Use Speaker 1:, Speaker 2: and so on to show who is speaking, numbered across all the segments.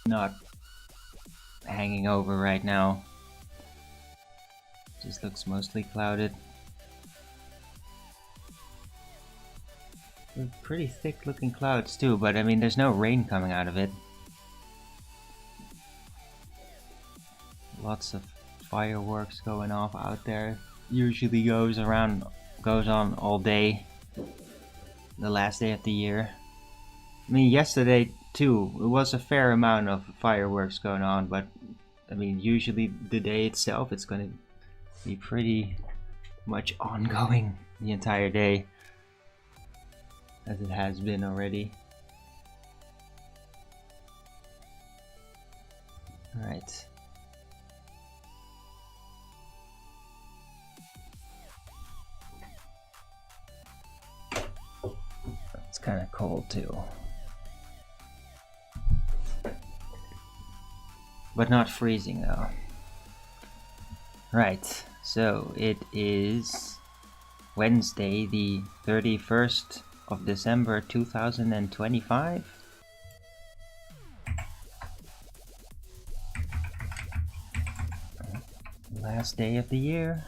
Speaker 1: Not hanging over right now. Just looks mostly clouded. They're pretty thick looking clouds too, but I mean there's no rain coming out of it. Lots of fireworks going off out there. Usually goes on all day. The last day of the year. I mean yesterday too, it was a fair amount of fireworks going on, but I mean usually the day itself it's gonna be pretty much ongoing the entire day, as it has been already. Alright. It's kind of cold too. But not freezing though. Right, so it is Wednesday the 31st of December 2025. Last day of the year.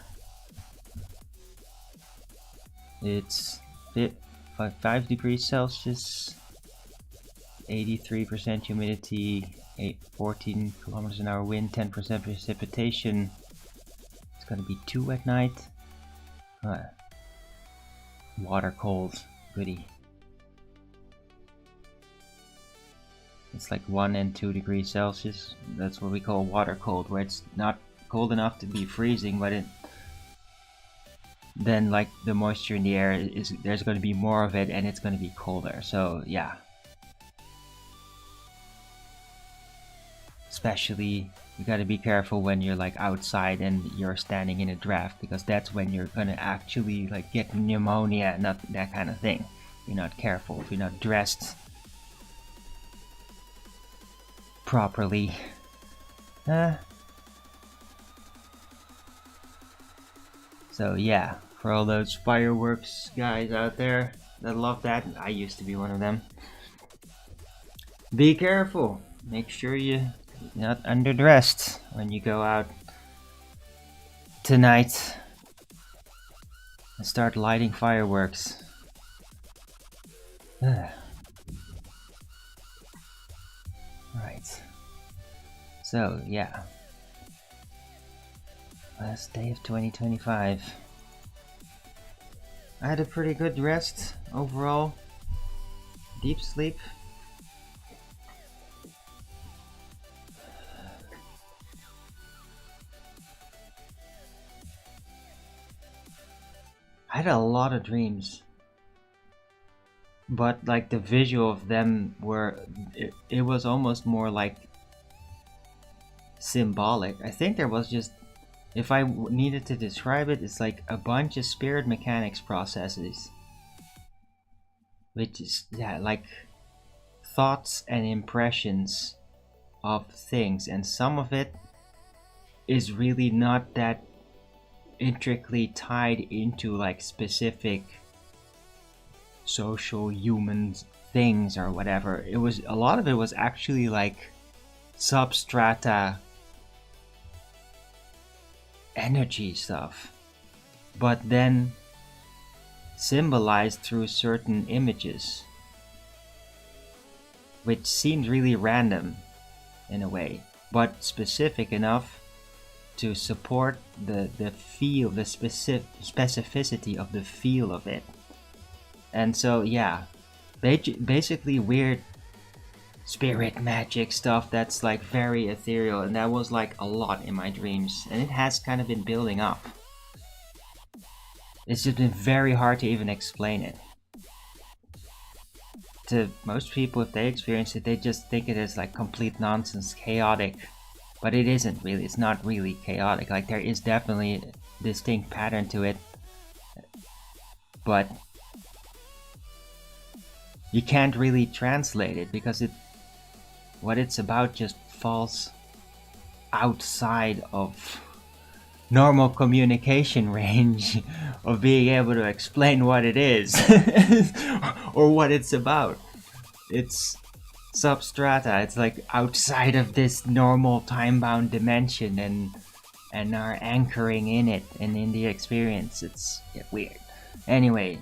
Speaker 1: It's 5 degrees Celsius, 83% humidity, 14 kilometers an hour wind, 10% precipitation. It's gonna be 2 at night. Water cold, goody. It's like 1 and 2 degrees Celsius. That's what we call water cold, where it's not cold enough to be freezing, but then like the moisture in the air is there's going to be more of it and it's going to be colder. So yeah, especially you got to be careful when you're like outside and you're standing in a draft, because that's when you're going to actually like get pneumonia, not that kind of thing. If you're not careful, if you're not dressed properly. So yeah, for all those fireworks guys out there that love that, I used to be one of them. Be careful. Make sure you're not underdressed when you go out tonight and start lighting fireworks. Right. So yeah. Last day of 2025. I had a pretty good rest overall. Deep sleep. I had a lot of dreams, but like the visual of them it was almost more like symbolic. I think there was just, if I needed to describe it, it's like a bunch of spirit mechanics processes, which is, yeah, like thoughts and impressions of things, and some of it is really not that intricately tied into like specific social human things or whatever. It was, a lot of it was actually like substrata energy stuff, but then symbolized through certain images, which seemed really random in a way, but specific enough to support the feel, the specificity of the feel of it. And so yeah, basically weird spirit magic stuff that's like very ethereal, and that was like a lot in my dreams, and it has kind of been building up. It's just been very hard to even explain it. To most people, if they experience it, they just think it is like complete nonsense, chaotic, but it isn't really. It's not really chaotic. Like there is definitely a distinct pattern to it, but you can't really translate it because what it's about just falls outside of normal communication range of being able to explain what it is or what it's about. It's substrata. It's like outside of this normal time-bound dimension and are anchoring in it and in the experience. It's weird. Anyway,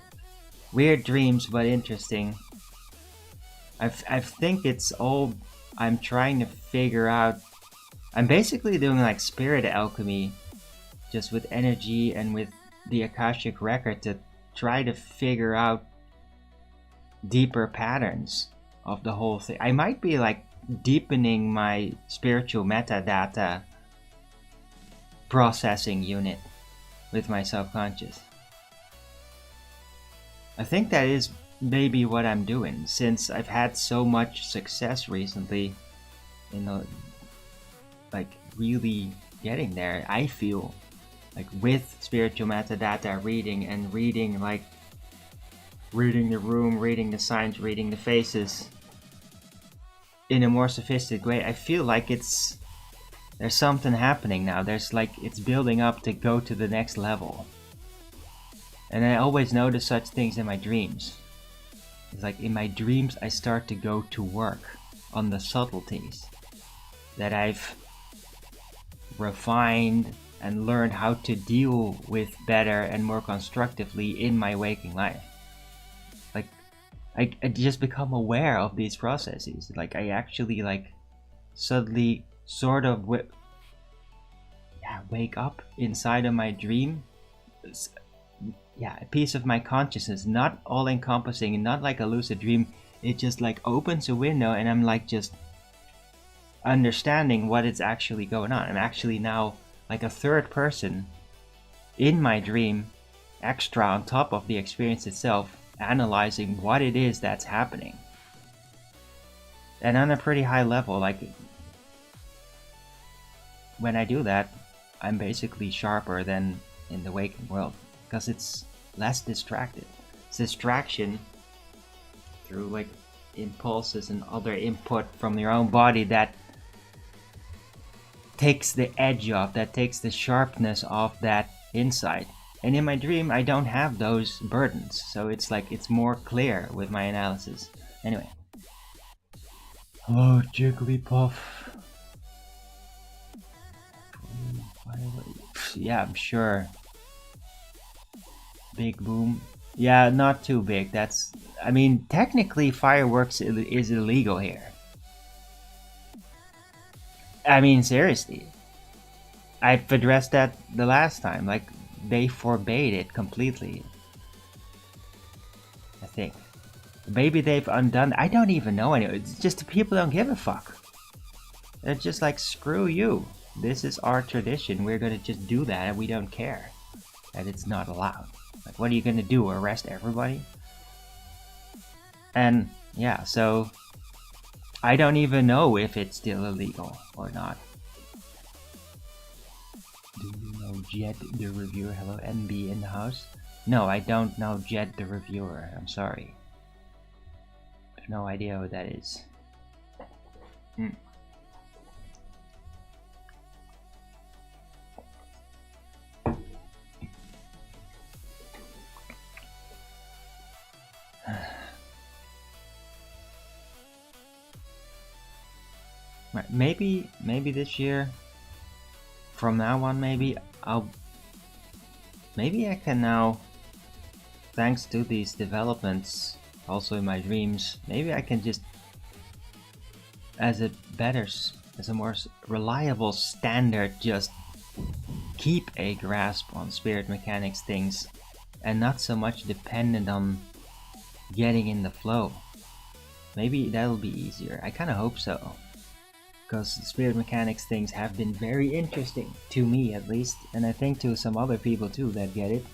Speaker 1: weird dreams but interesting. I think it's all I'm trying to figure out. I'm basically doing like spirit alchemy, just with energy and with the Akashic record to try to figure out deeper patterns of the whole thing. I might be like deepening my spiritual metadata processing unit with my subconscious. I think that is maybe what I'm doing, since I've had so much success recently in like really getting there. I feel like with spiritual metadata reading and reading, like reading the room, reading the signs, reading the faces in a more sophisticated way, I feel like there's something happening now. There's like, it's building up to go to the next level. And I always notice such things in my dreams. It's like in my dreams I start to go to work on the subtleties that I've refined and learned how to deal with better and more constructively in my waking life. Like I just become aware of these processes. Like I actually like suddenly sort of wake up inside of my dream. A piece of my consciousness, not all encompassing and not like a lucid dream. It just like opens a window and I'm like just understanding what is actually going on. I'm actually now like a third person in my dream, extra on top of the experience itself, analyzing what it is that's happening. And on a pretty high level, like when I do that, I'm basically sharper than in the waking world because it's less distracted. It's distraction through like impulses and other input from your own body that takes the edge off, that takes the sharpness off that insight. And in my dream I don't have those burdens, so it's like it's more clear with my analysis. Anyway. Hello, Jigglypuff. Yeah, I'm sure. Big boom. Yeah, not too big. I mean, technically fireworks is illegal here. I mean, seriously. I've addressed that the last time. Like, they forbade it completely. I think. Maybe they've undone. I don't even know anyway. It's just people don't give a fuck. They're just like, screw you. This is our tradition. We're gonna just do that and we don't care that it's not allowed. Like, what are you gonna do? Arrest everybody? And yeah, so I don't even know if it's still illegal or not. Do you know Jed the reviewer? Hello, NB in the house. No, I don't know Jed the reviewer. I'm sorry. I have no idea who that is. Right, maybe this year, from now on, maybe I can now, thanks to these developments, also in my dreams, maybe I can just, as a more reliable standard, just keep a grasp on spirit mechanics things, and not so much dependent on getting in the flow. Maybe that'll be easier. I kind of hope so. Because spirit mechanics things have been very interesting, to me at least, and I think to some other people too that get it,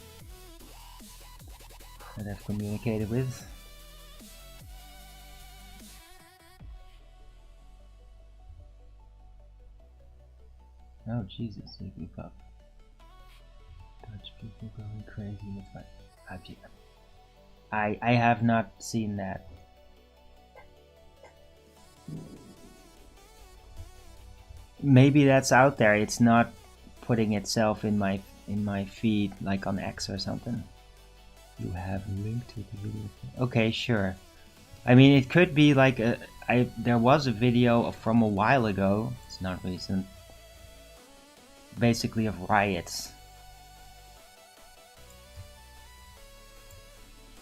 Speaker 1: that I've communicated with. Oh Jesus, Jigglypuff. Dutch people going crazy with my... I have not seen that. maybe that's out there. It's not putting itself in my feed like on X or something. You have a link to the video. Okay, sure. I mean, it could be like there was a video from a while ago. It's not recent. Basically of riots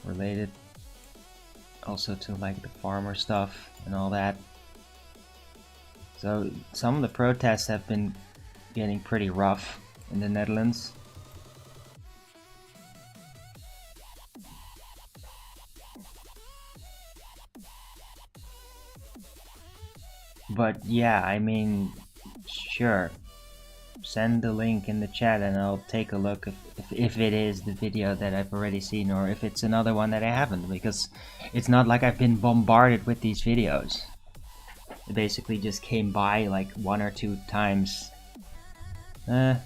Speaker 1: related also to like the farmer stuff and all that. So some of the protests have been getting pretty rough in the Netherlands. But yeah, I mean, sure. Send the link in the chat and I'll take a look if it is the video that I've already seen or if it's another one that I haven't, because it's not like I've been bombarded with these videos. It basically just came by like 1 or 2 times. Okay.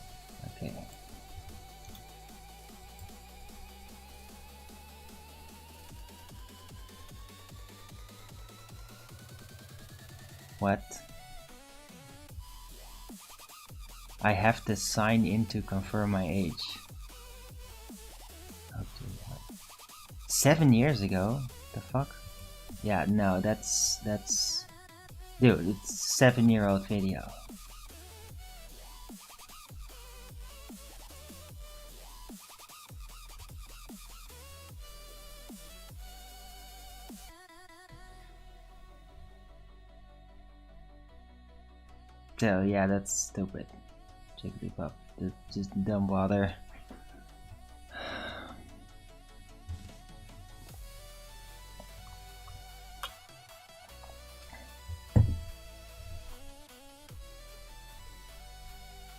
Speaker 1: What? I have to sign in to confirm my age. 7 years ago? The fuck? Yeah, no, that's dude, it's a 7-year-old video. So yeah, that's stupid. Chickadee pup. Just don't bother.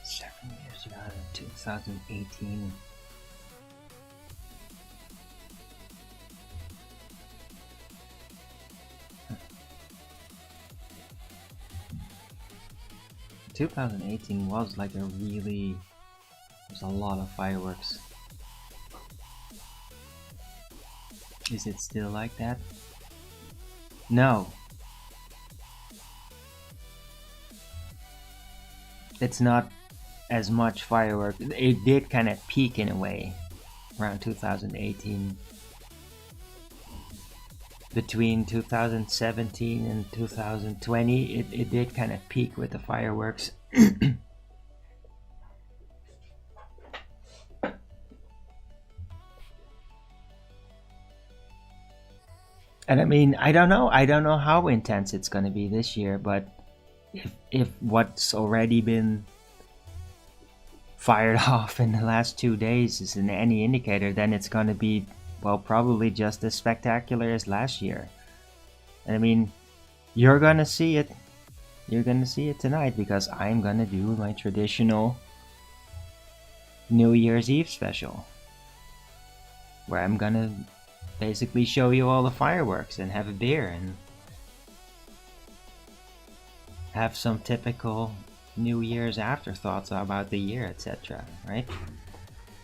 Speaker 1: Seven years ago, 2018. Huh. 2018 was like there's a lot of fireworks. Is it still like that? No. It's not as much fireworks. It did kind of peak in a way around 2018. Between 2017 and 2020, it did kind of peak with the fireworks. And I mean, I don't know how intense it's going to be this year, but if what's already been fired off in the last 2 days is any indicator, then it's going to be, well, probably just as spectacular as last year. And I mean, you're going to see it. You're going to see it tonight because I'm going to do my traditional New Year's Eve special, where I'm going to basically show you all the fireworks and have a beer and have some typical New Year's afterthoughts about the year, etc. Right?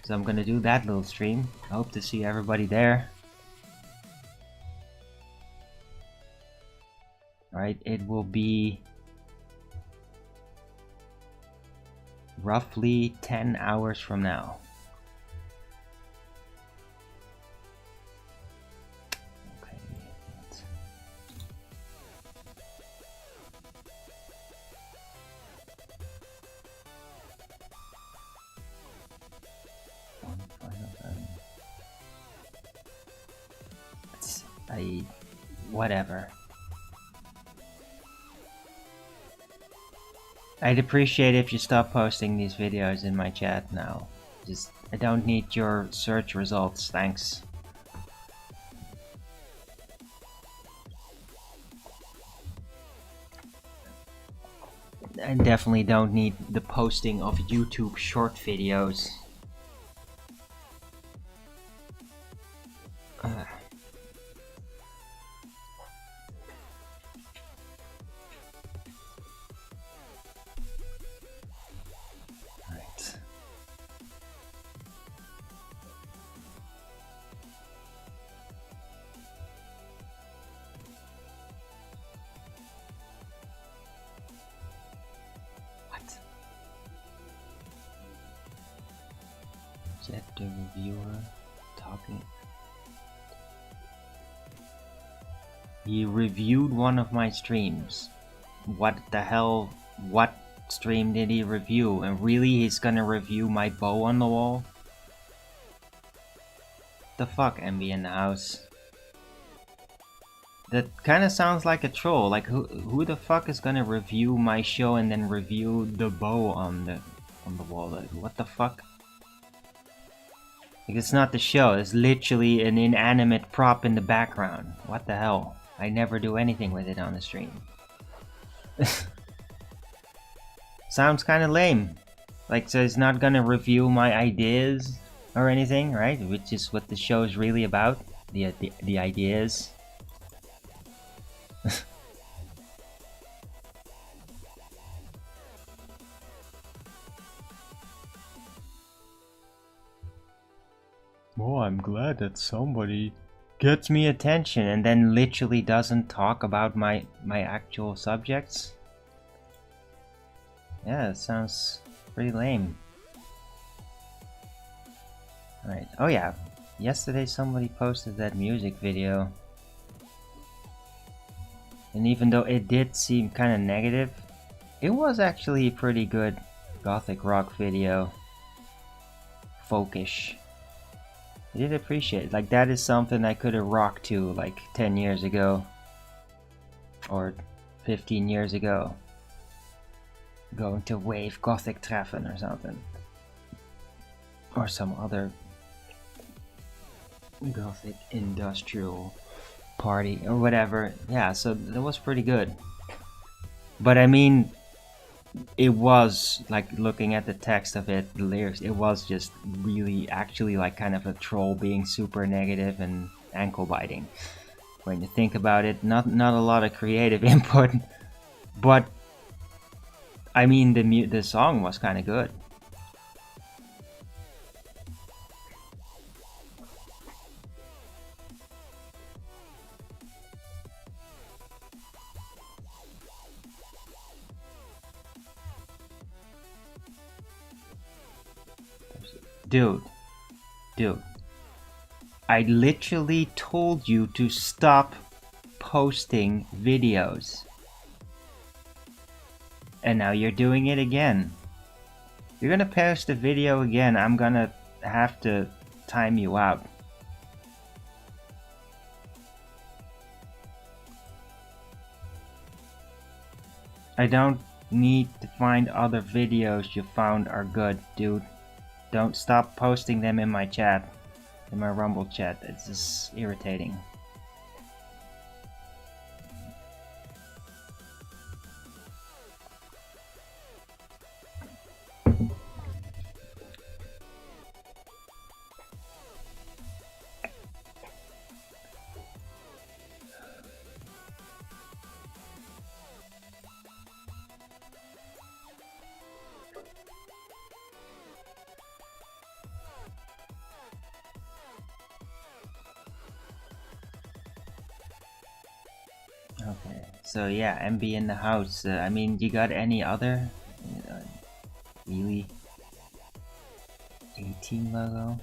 Speaker 1: So I'm gonna do that little stream. I hope to see everybody there. Alright, it will be roughly 10 hours from now. Whatever. I'd appreciate if you stop posting these videos in my chat now. I don't need your search results, thanks. I definitely don't need the posting of YouTube short videos. Jet the reviewer talking. He reviewed one of my streams. What the hell? What stream did he review? And really, he's gonna review my bow on the wall? The fuck, MB in the house? That kinda sounds like a troll. Like, who the fuck is gonna review my show and then review the bow on the wall? Like, what the fuck? Like, it's not the show, it's literally an inanimate prop in the background. What the hell? I never do anything with it on the stream. Sounds kinda lame. Like, so it's not gonna review my ideas or anything, right? Which is what the show is really about. The ideas. Oh, I'm glad that somebody gets me attention and then literally doesn't talk about my actual subjects. Yeah, it sounds pretty lame. Alright, oh yeah, yesterday somebody posted that music video. And even though it did seem kind of negative, it was actually a pretty good gothic rock video. Folkish. I did appreciate it. Like, that is something I could have rocked to like 10 years ago. Or 15 years ago. Going to Wave Gothic Treffen or something. Or some other Gothic industrial party or whatever. Yeah, so that was pretty good. But I mean, it was like, looking at the text of it, the lyrics, it was just really actually like kind of a troll being super negative and ankle biting. When you think about it, not a lot of creative input, but I mean the song was kind of good. Dude, I literally told you to stop posting videos. And now you're doing it again. You're gonna post a video again, I'm gonna have to time you out. I don't need to find other videos you found are good, dude. Don't stop posting them in my chat, in my Rumble chat. It's just irritating. Okay, so yeah, MB in the house. I mean, you got any other really 18 logo?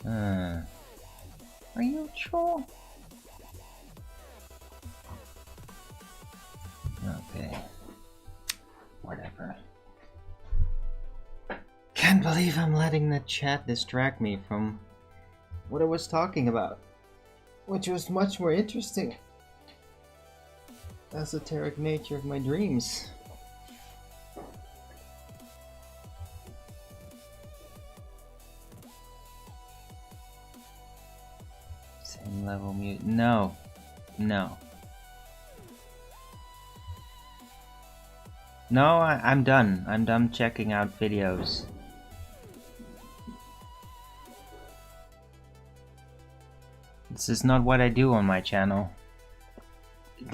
Speaker 1: Are you a troll? Okay, whatever. Can't believe I'm letting the chat distract me from what I was talking about, which was much more interesting. Esoteric nature of my dreams. Same level mute. No. No. No, I'm done. I'm done checking out videos. This is not what I do on my channel.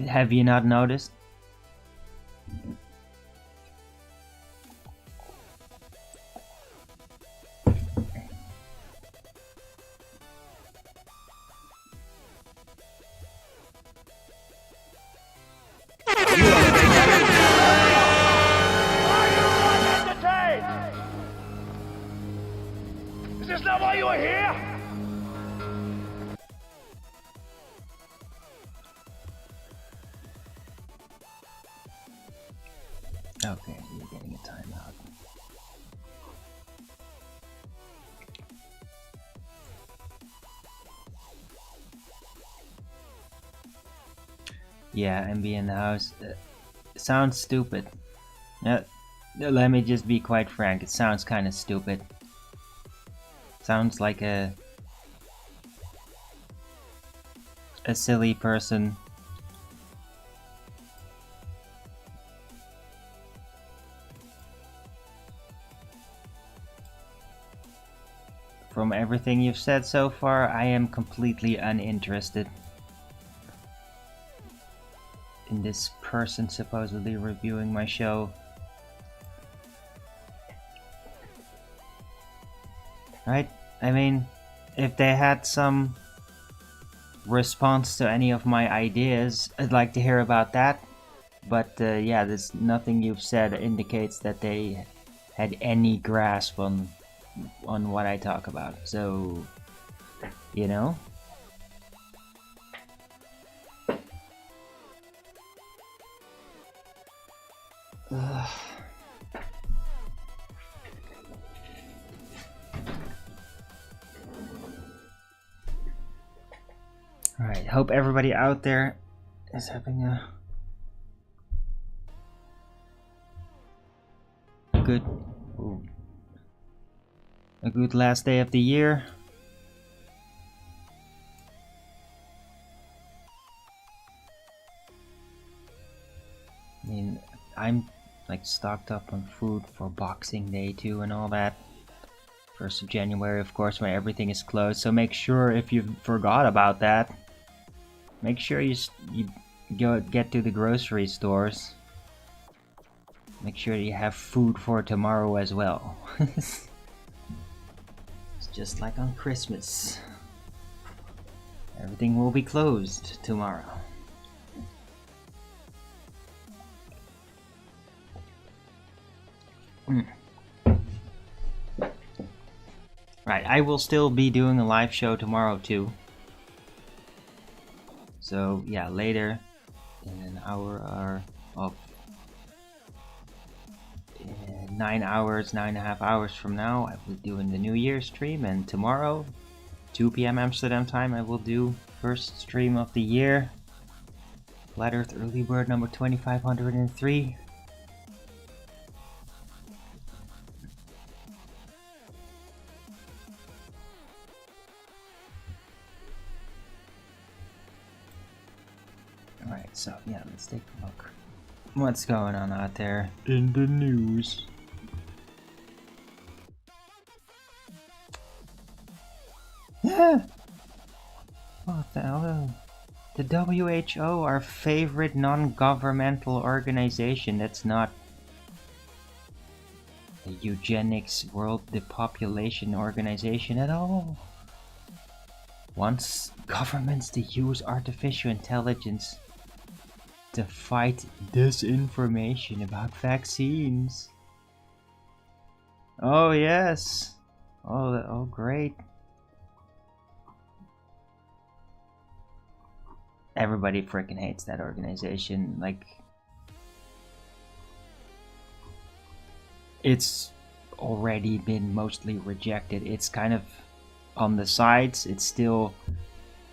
Speaker 1: Have you not noticed?
Speaker 2: Is this thought you were here!
Speaker 1: Okay, you're getting a timeout. Yeah, MB in the house. Sounds stupid. Let me just be quite frank. It sounds kind of stupid. Sounds like a silly person. From everything you've said so far, I am completely uninterested in this person supposedly reviewing my show. Right? I mean, if they had some response to any of my ideas, I'd like to hear about that. But yeah, there's nothing you've said indicates that they had any grasp on what I talk about. So, you know. Alright, hope everybody out there is having a good last day of the year. I mean, I'm like stocked up on food for Boxing Day too and all that. 1st of January, of course, when everything is closed. So make sure, if you forgot about that, make sure you get to the grocery stores. Make sure you have food for tomorrow as well. It's just like on Christmas. Everything will be closed tomorrow. Right, I will still be doing a live show tomorrow too. So yeah, later in an hour or 9.5 hours from now, I will be doing the New Year stream, and tomorrow, 2 PM Amsterdam time, I will do first stream of the year. Flat Earth Early Bird number 2503. Alright, so yeah, let's take a look. What's going on out there in the news? Yeah! What the hell? The WHO, our favorite non-governmental organization that's not a eugenics world depopulation organization at all, wants governments to use artificial intelligence to fight disinformation about vaccines. Oh yes. Oh great. Everybody freaking hates that organization. Like, it's already been mostly rejected. It's kind of on the sides. It's still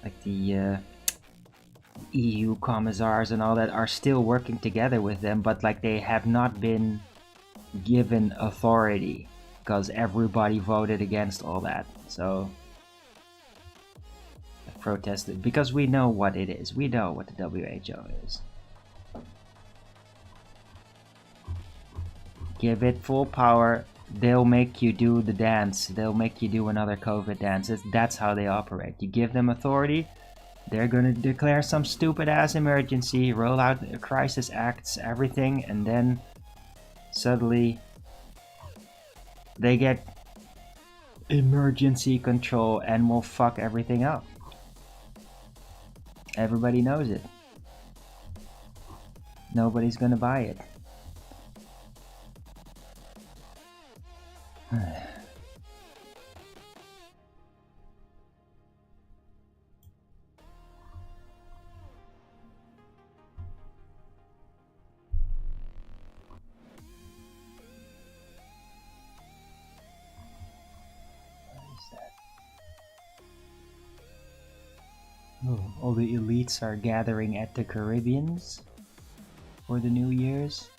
Speaker 1: like the EU commissars and all that are still working together with them, but like they have not been given authority because everybody voted against all that. So I protested because we know what it is. We know what the WHO is. Give it full power, they'll make you do the dance. They'll make you do another COVID dance. That's how they operate. You give them authority, they're gonna declare some stupid ass emergency, roll out crisis acts, everything, and then suddenly they get emergency control and will fuck everything up. Everybody knows it. Nobody's gonna buy it. Oh, all the elites are gathering at the Caribbeans for the New Year's.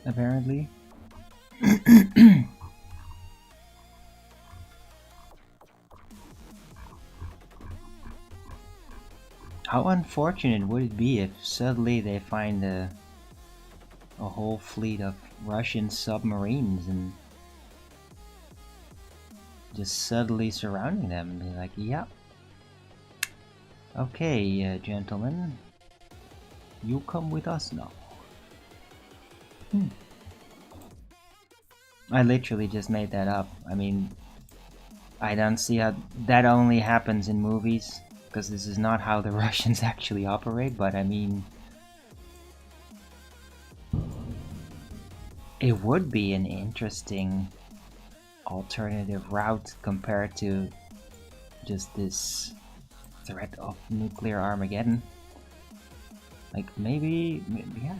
Speaker 1: Apparently. How unfortunate would it be if suddenly they find a whole fleet of Russian submarines and just suddenly surrounding them and be like, yep. Okay, gentlemen, you come with us now. I literally just made that up. I mean, I don't see how that only happens in movies, because this is not how the Russians actually operate, but I mean, it would be an interesting alternative route compared to just this threat of nuclear Armageddon. Like, maybe yeah.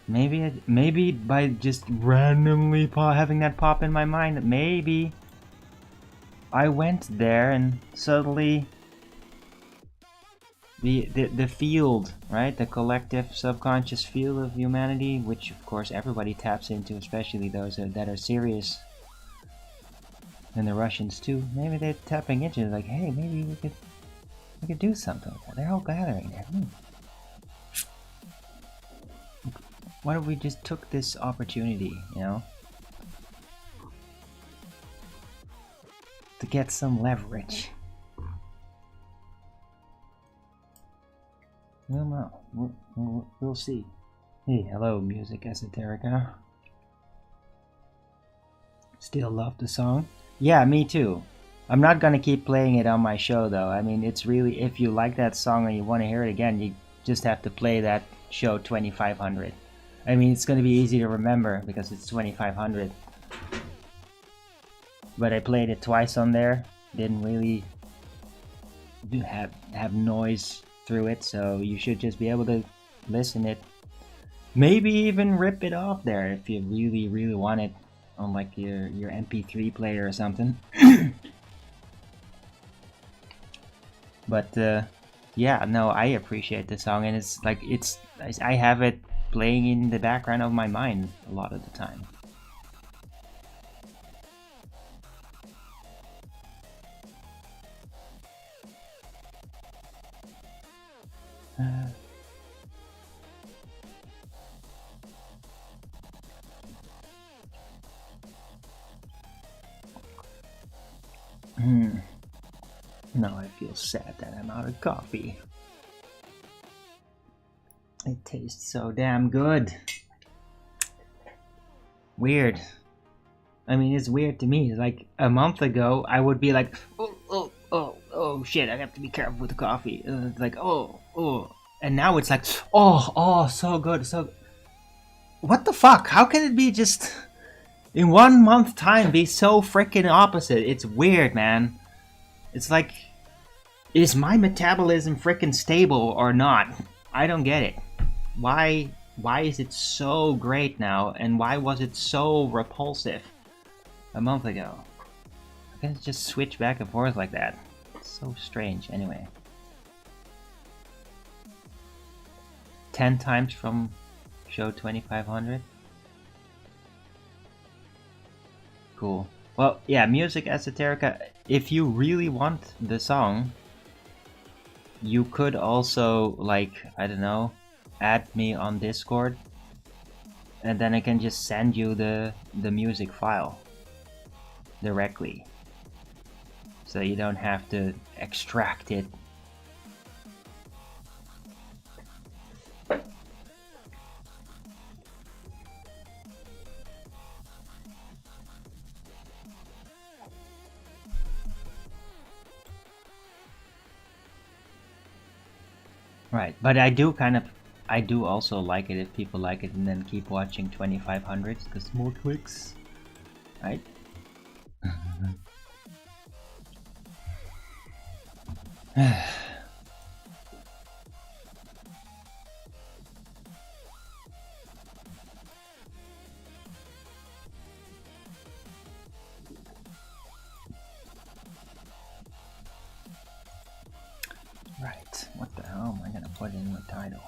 Speaker 1: Maybe by just randomly having that pop in my mind, maybe I went there and suddenly the field, right? The collective subconscious field of humanity, which of course everybody taps into, especially those that are serious, and the Russians too. Maybe they're tapping into it, like, hey, maybe we could do something with that. They're all gathering there. What if we just took this opportunity, you know, to get some leverage? Well, no, we'll see. Hey, hello, Music Esoterica. Still love the song? Yeah, me too. I'm not gonna keep playing it on my show though. I mean, it's really, if you like that song and you want to hear it again, you just have to play that show 2500. I mean, it's gonna be easy to remember because it's 2500. But I played it twice on there. Didn't really have noise through it, so you should just be able to listen it. Maybe even rip it off there if you really want it on like your MP3 player or something. But yeah, no, I appreciate the song, and it's like I have it playing in the background of my mind a lot of the time. Now I feel sad that I'm out of coffee. It tastes so damn good. Weird. I mean, it's weird to me. Like a month ago, I would be like, oh shit, I have to be careful with the coffee. It's like, oh. And now it's like, oh, so good, so. What the fuck? How can it be just in 1 month time be so freaking opposite? It's weird, man. It's like, is my metabolism freaking stable or not? I don't get it. Why is it so great now, and why was it so repulsive a month ago? I can just switch back and forth like that. It's so strange. Anyway, 10 times from show 2500. Cool. Well, yeah, Music Esoterica. If you really want the song, you could also, like, I don't know, add me on Discord, and then I can just send you the music file directly, so you don't have to extract it. Right, but I do also like it if people like it and then keep watching 2500s, because more clicks, right? in my title.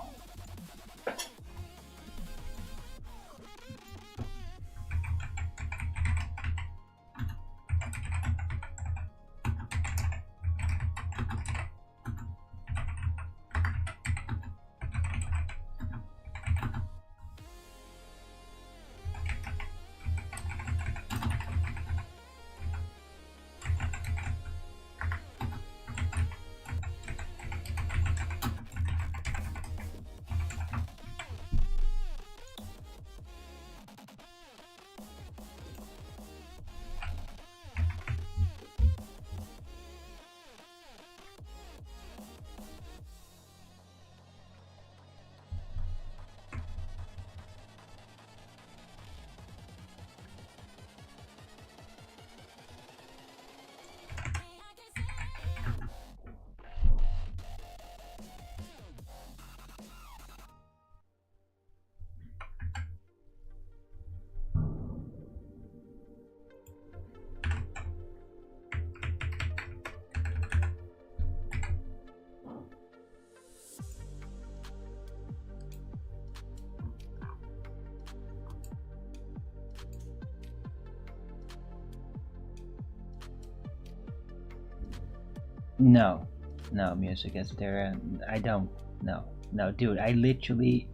Speaker 1: No, no music is there. I don't. No, no, dude. I literally.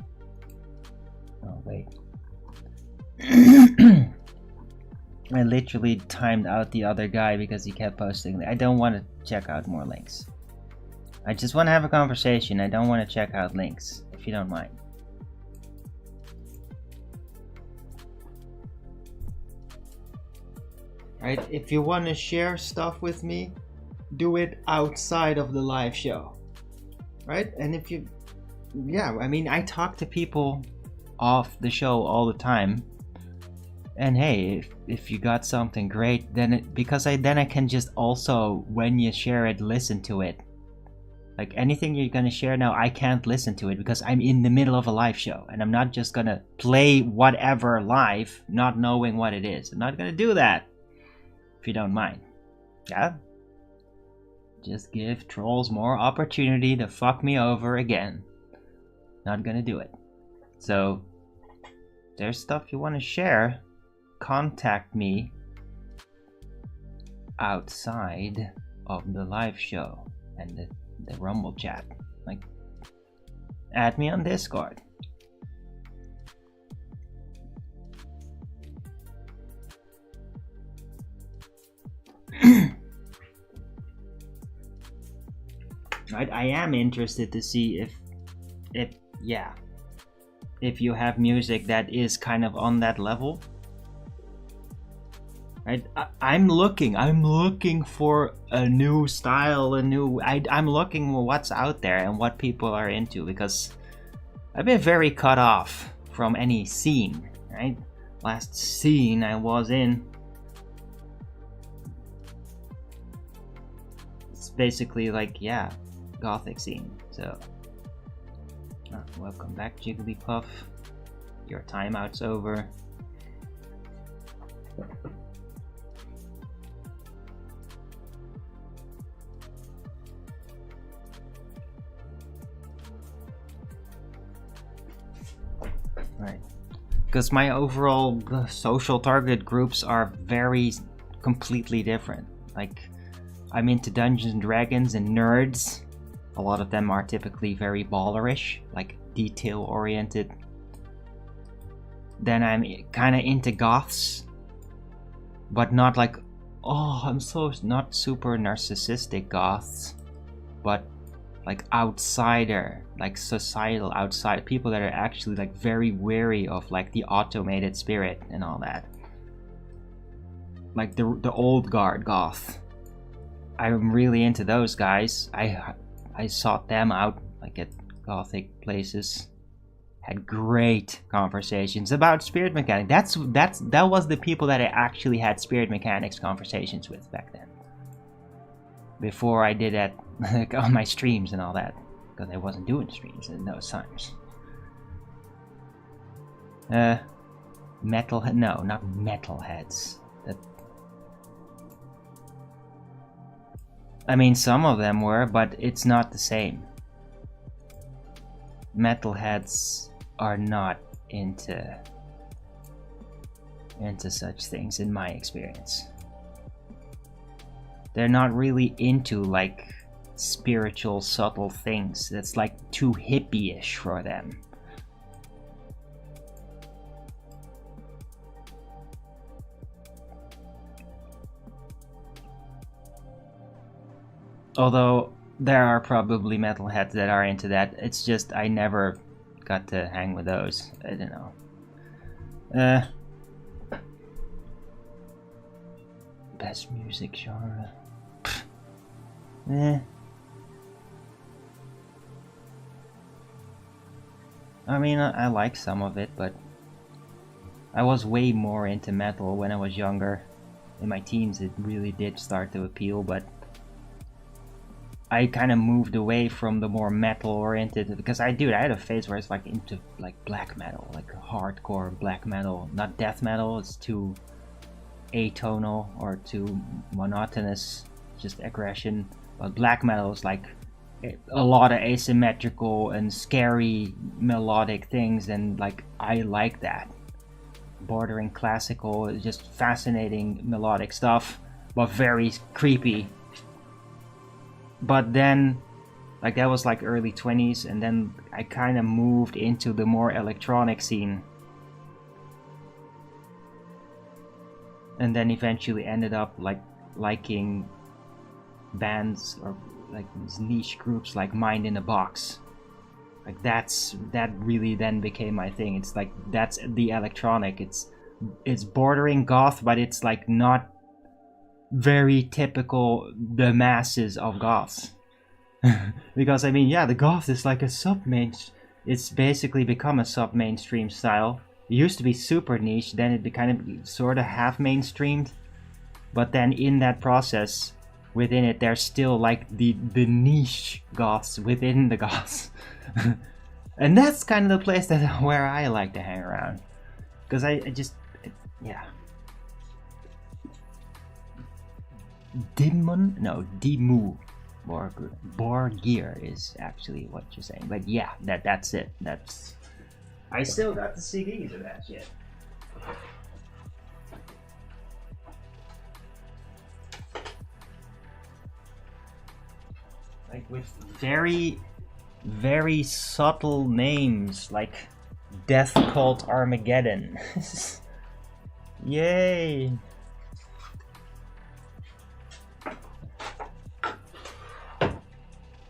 Speaker 1: Oh wait. I literally timed out the other guy because he kept posting. I don't want to check out more links. I just want to have a conversation. I don't want to check out links, if you don't mind. Right? If you want to share stuff with me, do it outside of the live show. Right? And if you... Yeah, I mean, I talk to people off the show all the time. And hey, if you got something great, then then I can just also, when you share it, listen to it. Like anything you're gonna share now, I can't listen to it because I'm in the middle of a live show, and I'm not just gonna play whatever live, not knowing what it is. I'm not gonna do that, if you don't mind. Yeah? Just give trolls more opportunity to fuck me over again. Not gonna do it. So, if there's stuff you want to share, contact me outside of the live show and the Rumble chat. Like, add me on Discord. I am interested to see if you have music that is kind of on that level. Right? I'm looking for a new style, I'm looking for what's out there and what people are into, because I've been very cut off from any scene, right? Last scene I was in, it's basically like, yeah, gothic scene. So, welcome back, Jigglypuff. Your timeout's over. Right, because my overall social target groups are very completely different. Like, I'm into Dungeons and Dragons and nerds. A lot of them are typically very ballerish, like detail oriented. Then I'm kind of into goths, but not like, oh, I'm so not super narcissistic goths, but like outsider, like societal outside people that are actually like very wary of like the automated spirit and all that. Like the old guard goth. I'm really into those guys. I sought them out like at gothic places. Had great conversations about spirit mechanics. That was the people that I actually had spirit mechanics conversations with back then. Before I did that like, on my streams and all that, because I wasn't doing streams in those times. Metalhead? No, not metalheads. I mean, some of them were, but it's not the same. metalheads are not into such things in my experience. They're not really into like spiritual subtle things. That's like too hippie-ish for them. Although there are probably metalheads that are into that. It's just I never got to hang with those. I don't know. Best music genre. I mean, I like some of it, but I was way more into metal when I was younger. In my teens, it really did start to appeal, but I kind of moved away from the more metal-oriented, because I had a phase where I was like into like black metal, like hardcore black metal, not death metal. It's too atonal or too monotonous, just aggression. But black metal is like a lot of asymmetrical and scary melodic things, and like I like that. Bordering classical, just fascinating melodic stuff, but very creepy. But then, like that was like early 20s, and then I kind of moved into the more electronic scene. And then eventually ended up like liking bands or like these niche groups like Mind in a Box. Like that really then became my thing. It's like that's the electronic. It's bordering goth, but it's like not very typical the masses of goths. Because I mean, yeah, the goth is like a it's basically become a sub-mainstream style. It used to be super niche, then it became sort of half mainstreamed. But then in that process, within it, there's still like the niche goths within the goths. And that's kind of the place where I like to hang around. Because yeah. Demu. Borgir is actually what you're saying. But yeah, that's it. I still got the CDs of that shit. Like with very, very subtle names like Death Cult Armageddon. Yay!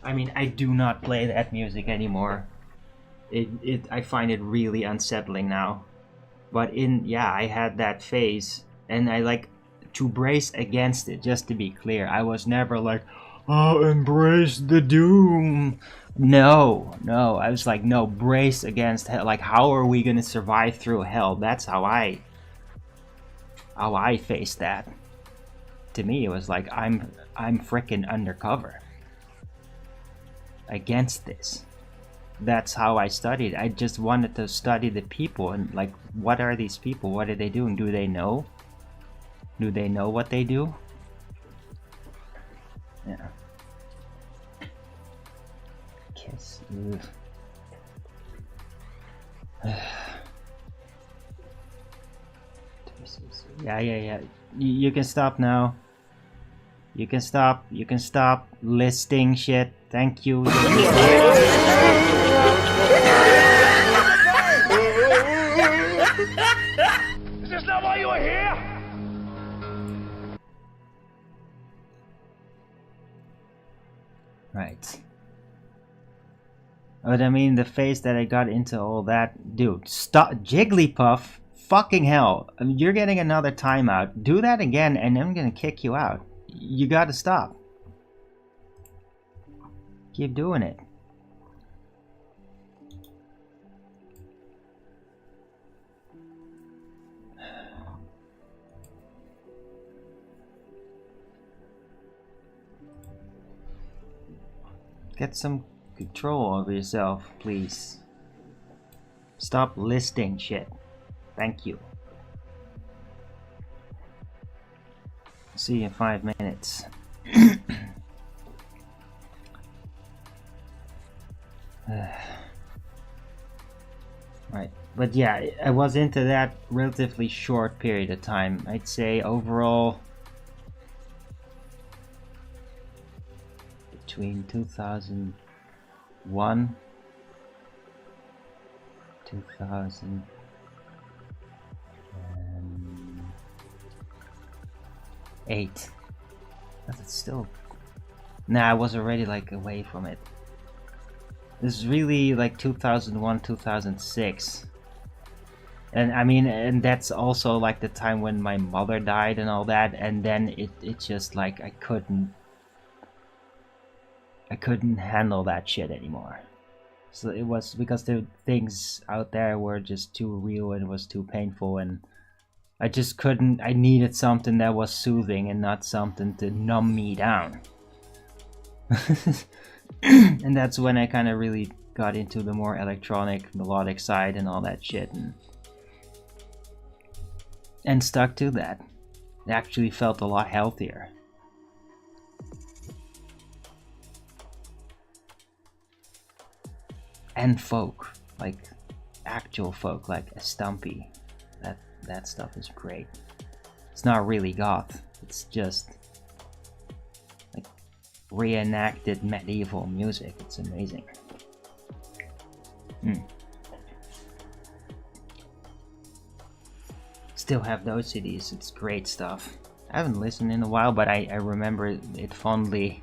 Speaker 1: I mean, I do not play that music anymore. I find it really unsettling now. But I had that phase, and I like to brace against it. Just to be clear, I was never like, oh, embrace the doom. No, I was like, no, brace against hell. Like, how are we gonna survive through hell? That's how I faced that. To me, it was like I'm frickin' undercover against this. That's how I studied. I just wanted to study the people and like, what are these people? What are they doing? Do they know? Do they know what they do? Yeah. Kiss. Yeah. You can stop now. You can stop listing shit. Thank you.
Speaker 2: Is this not why you were here?
Speaker 1: Right. But I mean, the phase that I got into all that, dude, stop, Jigglypuff, fucking hell. I mean, you're getting another timeout. Do that again and I'm gonna kick you out. You gotta stop. Keep doing it. Get some control over yourself, please. Stop listing shit. Thank you. See you in 5 minutes. But yeah, I was into that relatively short period of time. I'd say overall between 2001, 2008. But it's still... Nah, I was already like away from it. This is really like 2001, 2006. And I mean, and that's also like the time when my mother died and all that, and then it just like I couldn't handle that shit anymore. So it was because the things out there were just too real and it was too painful, and I just couldn't. I needed something that was soothing and not something to numb me down. And that's when I kind of really got into the more electronic, melodic side and all that shit, and stuck to that. It actually felt a lot healthier. And folk, like actual folk, like a Stumpy. That stuff is great. It's not really goth. It's just like reenacted medieval music. It's amazing. Still have those CDs. It's great stuff. I haven't listened in a while, but I remember it fondly.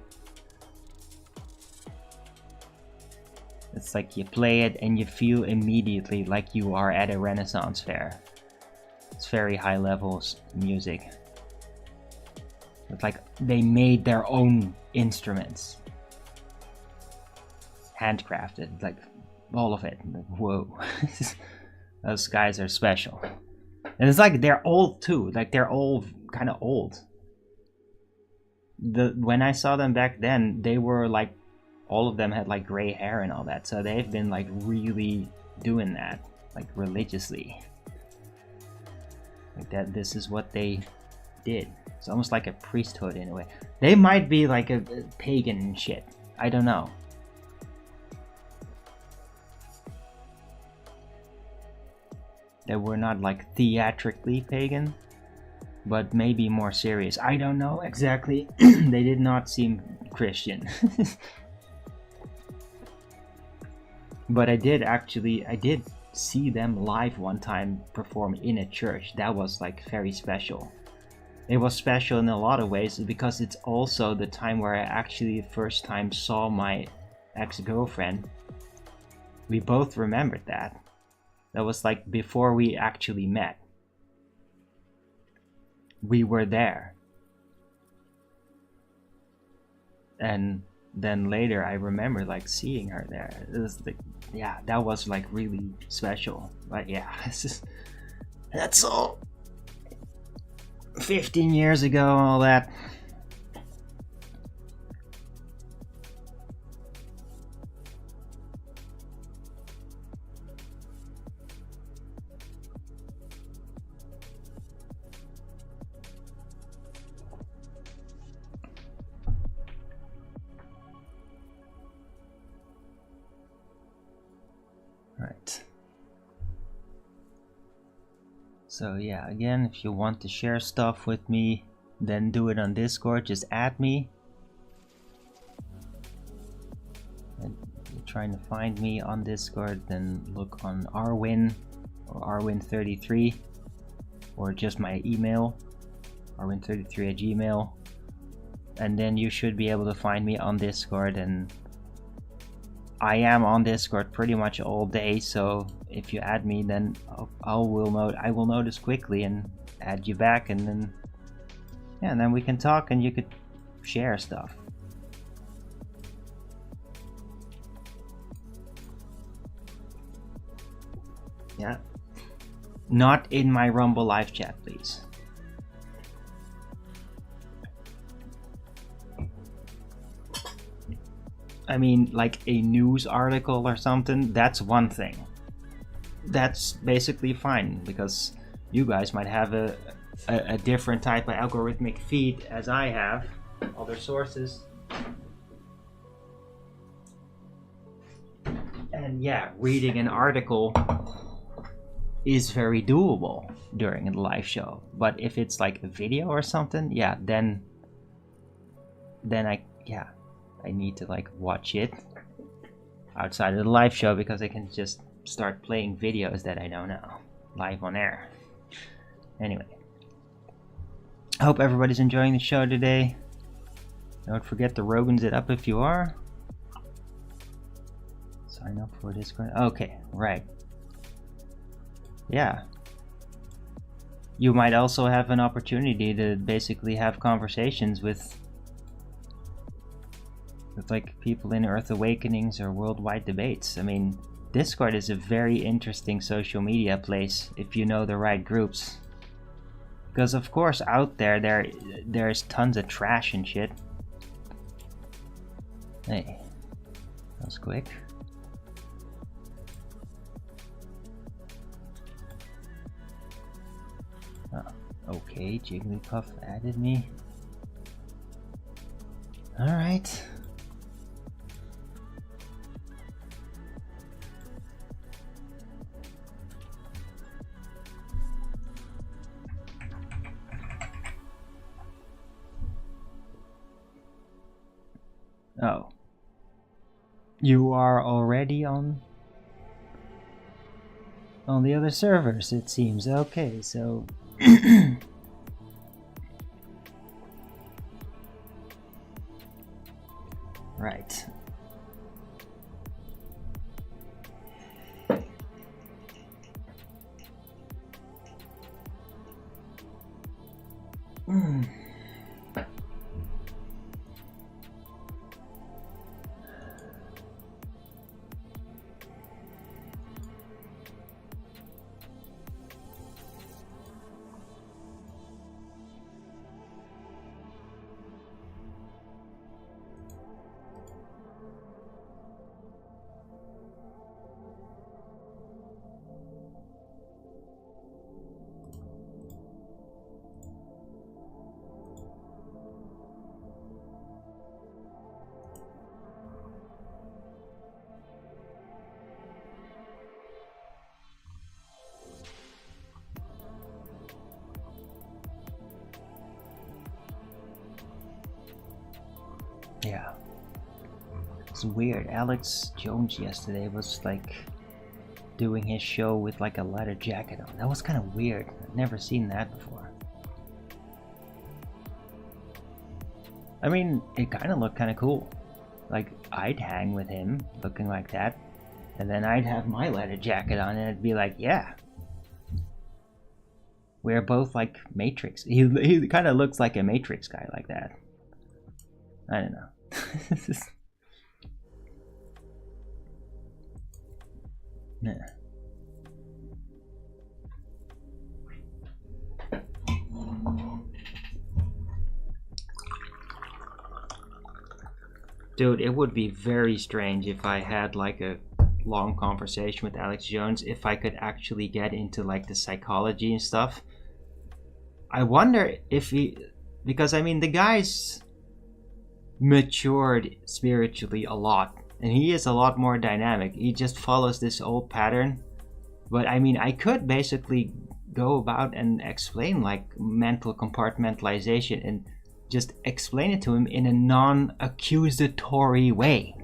Speaker 1: It's like you play it and you feel immediately like you are at a Renaissance fair. It's very high levels music. It's like they made their own instruments. Handcrafted, like all of it. Like, whoa. Those guys are special. And it's like they're old too. Like they're all kind of old. When I saw them back then, they were like, all of them had like gray hair and all that. So they've been like really doing that, like religiously. Like that, this is what they did. It's almost like a priesthood in a way. They might be like a pagan and shit. I don't know. They were not like theatrically pagan, but maybe more serious. I don't know exactly. They did not seem Christian. But I did see them live one time perform in a church. That was like very special. It was special in a lot of ways because it's also the time where I actually the first time saw my ex-girlfriend. We both remembered that. That was like before we actually met. We were there. And then later I remember like seeing her there. It was like, yeah, that was like really special. But yeah, that's all 15 years ago, all that. Right. So yeah, again, if you want to share stuff with me, then do it on Discord. Just add me. And if you're trying to find me on Discord, then look on Arwin or Arwin33, or just my email, arwin33@gmail.com, and then you should be able to find me on Discord. And I am on Discord pretty much all day, so if you add me, then I will notice quickly and add you back, and then yeah, and then we can talk and you could share stuff. Yeah, not in my Rumble live chat, please. I mean, like a news article or something, that's one thing. That's basically fine, because you guys might have a different type of algorithmic feed as I have, other sources. And yeah, reading an article is very doable during a live show. But if it's like a video or something, yeah, then I need to like watch it outside of the live show, because I can just start playing videos that I don't know live on air. Anyway, I hope everybody's enjoying the show today. Don't forget to Rogan's it up if you are. Sign up for Discord. Okay, right. Yeah. You might also have an opportunity to basically have conversations with like people in Earth Awakenings or worldwide debates. I mean, Discord is a very interesting social media place if you know the right groups. Because of course out there's tons of trash and shit. Hey, that was quick. Oh, okay, Jigglypuff added me. Alright. Oh. You are already on the other servers, it seems. Okay, so right. Yeah. It's weird. Alex Jones yesterday was like doing his show with like a leather jacket on. That was kind of weird. I've never seen that before. I mean, it kind of looked kind of cool. Like, I'd hang with him looking like that, and then I'd have my leather jacket on, and it'd be like, yeah. We're both like Matrix. He kind of looks like a Matrix guy like that. I don't know. Yeah. Dude, it would be very strange if I had like a long conversation with Alex Jones, if I could actually get into like the psychology and stuff. I wonder if because I mean, the guy's matured spiritually a lot, and he is a lot more dynamic. He just follows this old pattern. But I mean, I could basically go about and explain like mental compartmentalization and just explain it to him in a non-accusatory way.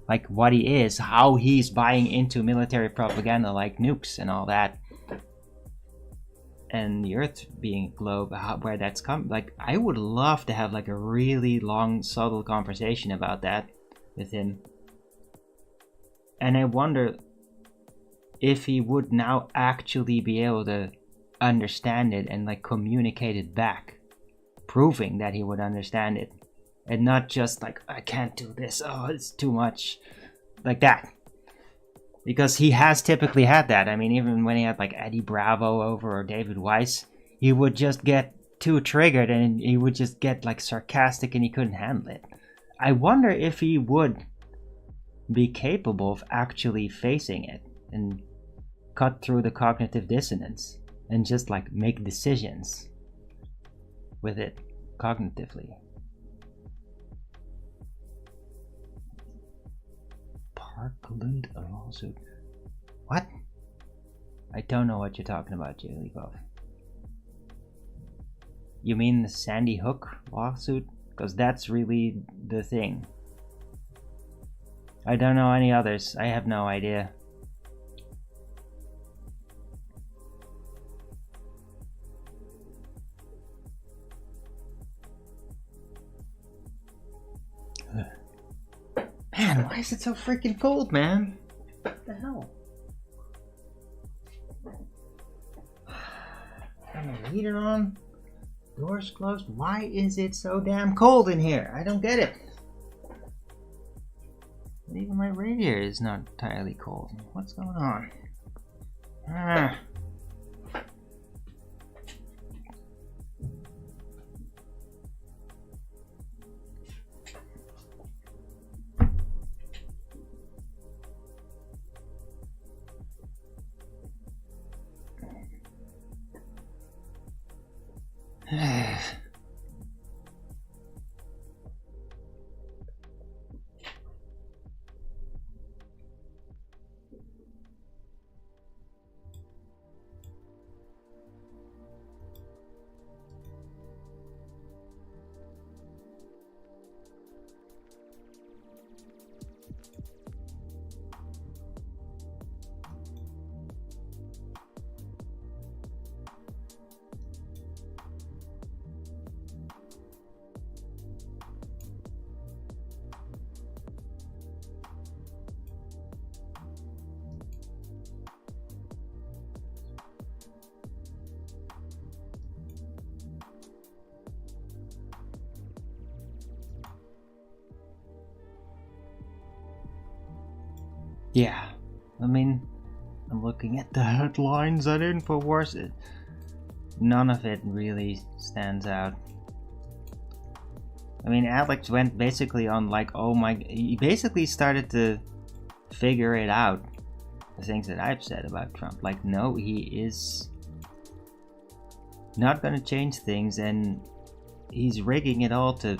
Speaker 1: Like what he is, how he's buying into military propaganda like nukes and all that. And the Earth being a globe, where that's come. Like, I would love to have like a really long, subtle conversation about that with him. And I wonder if he would now actually be able to understand it and like communicate it back, proving that he would understand it, and not just like, I can't do this, oh, it's too much, like that. Because he has typically had that. I mean, even when he had like Eddie Bravo over or David Weiss, he would just get too triggered and he would just get like sarcastic and he couldn't handle it. I wonder if he would be capable of actually facing it and cut through the cognitive dissonance and just like make decisions with it cognitively. Parkland lawsuit. What? I don't know what you're talking about, Jigglypuff. You mean the Sandy Hook lawsuit? Because that's really the thing. I don't know any others. I have no idea. Man, why is it so freaking cold, man? What the hell? Turn the heater on. Doors closed. Why is it so damn cold in here? I don't get it. But even my radiator is not entirely cold. What's going on? Ah. Yeah, I mean, I'm looking at the headlines at InfoWars. None of it really stands out. I mean, Alex went basically on like, oh my, he basically started to figure it out. The things that I've said about Trump. Like, no, he is not gonna change things, and he's rigging it all to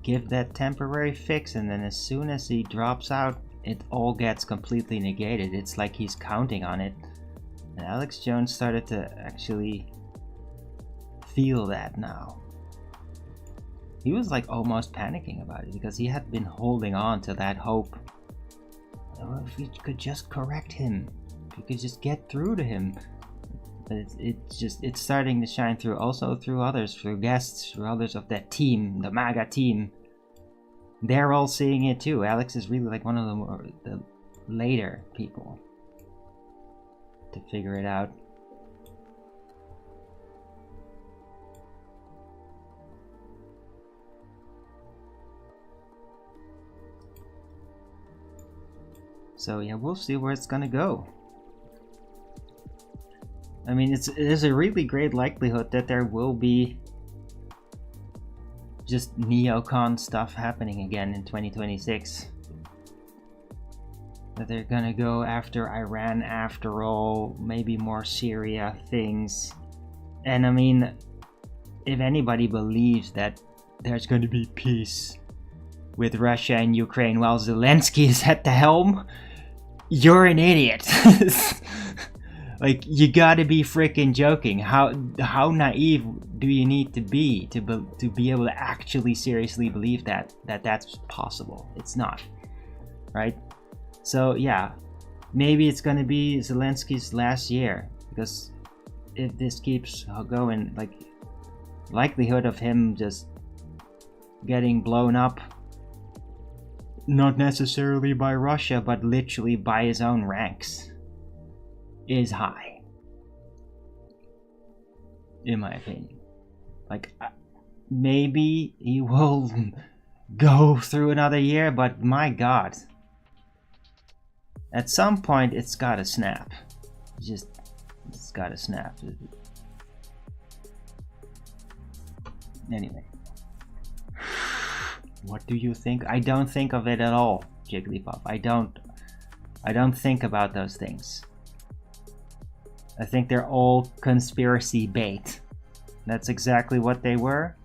Speaker 1: give that temporary fix, and then as soon as he drops out, it all gets completely negated. It's like he's counting on it. And Alex Jones started to actually feel that now. He was like almost panicking about it because he had been holding on to that hope. Oh, if we could just correct him, if we could just get through to him. But it's starting to shine through, also through others, through guests, through others of that team, the MAGA team. They're all seeing it too. Alex is really like one of the later people to figure it out. So yeah, we'll see where it's gonna go. I mean, it is a really great likelihood that there will be just neocon stuff happening again in 2026. That they're gonna go after Iran after all, maybe more Syria things. And I mean, if anybody believes that there's gonna be peace with Russia and Ukraine while Zelensky is at the helm, you're an idiot. Like, you gotta be freaking joking. How naive do you need to be able to actually seriously believe that's possible? It's not, right? So yeah, maybe it's gonna be Zelensky's last year, because if this keeps going, like, likelihood of him just getting blown up, not necessarily by Russia, but literally by his own ranks, is high, in my opinion. Like, maybe he will go through another year, but my god, at some point it's gotta snap. It's gotta snap. Anyway, what do you think? I don't think of it at all, Jigglypuff. I don't think about those things. I think they're all conspiracy bait. That's exactly what they were.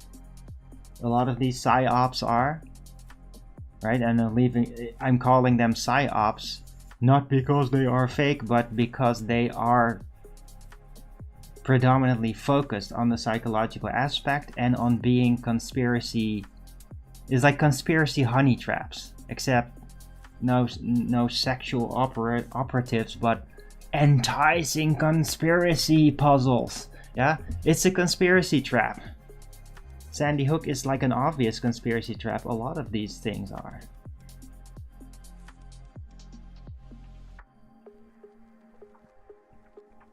Speaker 1: A lot of these psyops are, right? And I'm calling them psyops Not because they are fake, but because they are predominantly focused on the psychological aspect and on being conspiracy. It's like conspiracy honey traps, except no sexual operatives, but enticing conspiracy puzzles. Yeah, it's a conspiracy trap. Sandy Hook is like an obvious conspiracy trap. A lot of these things are.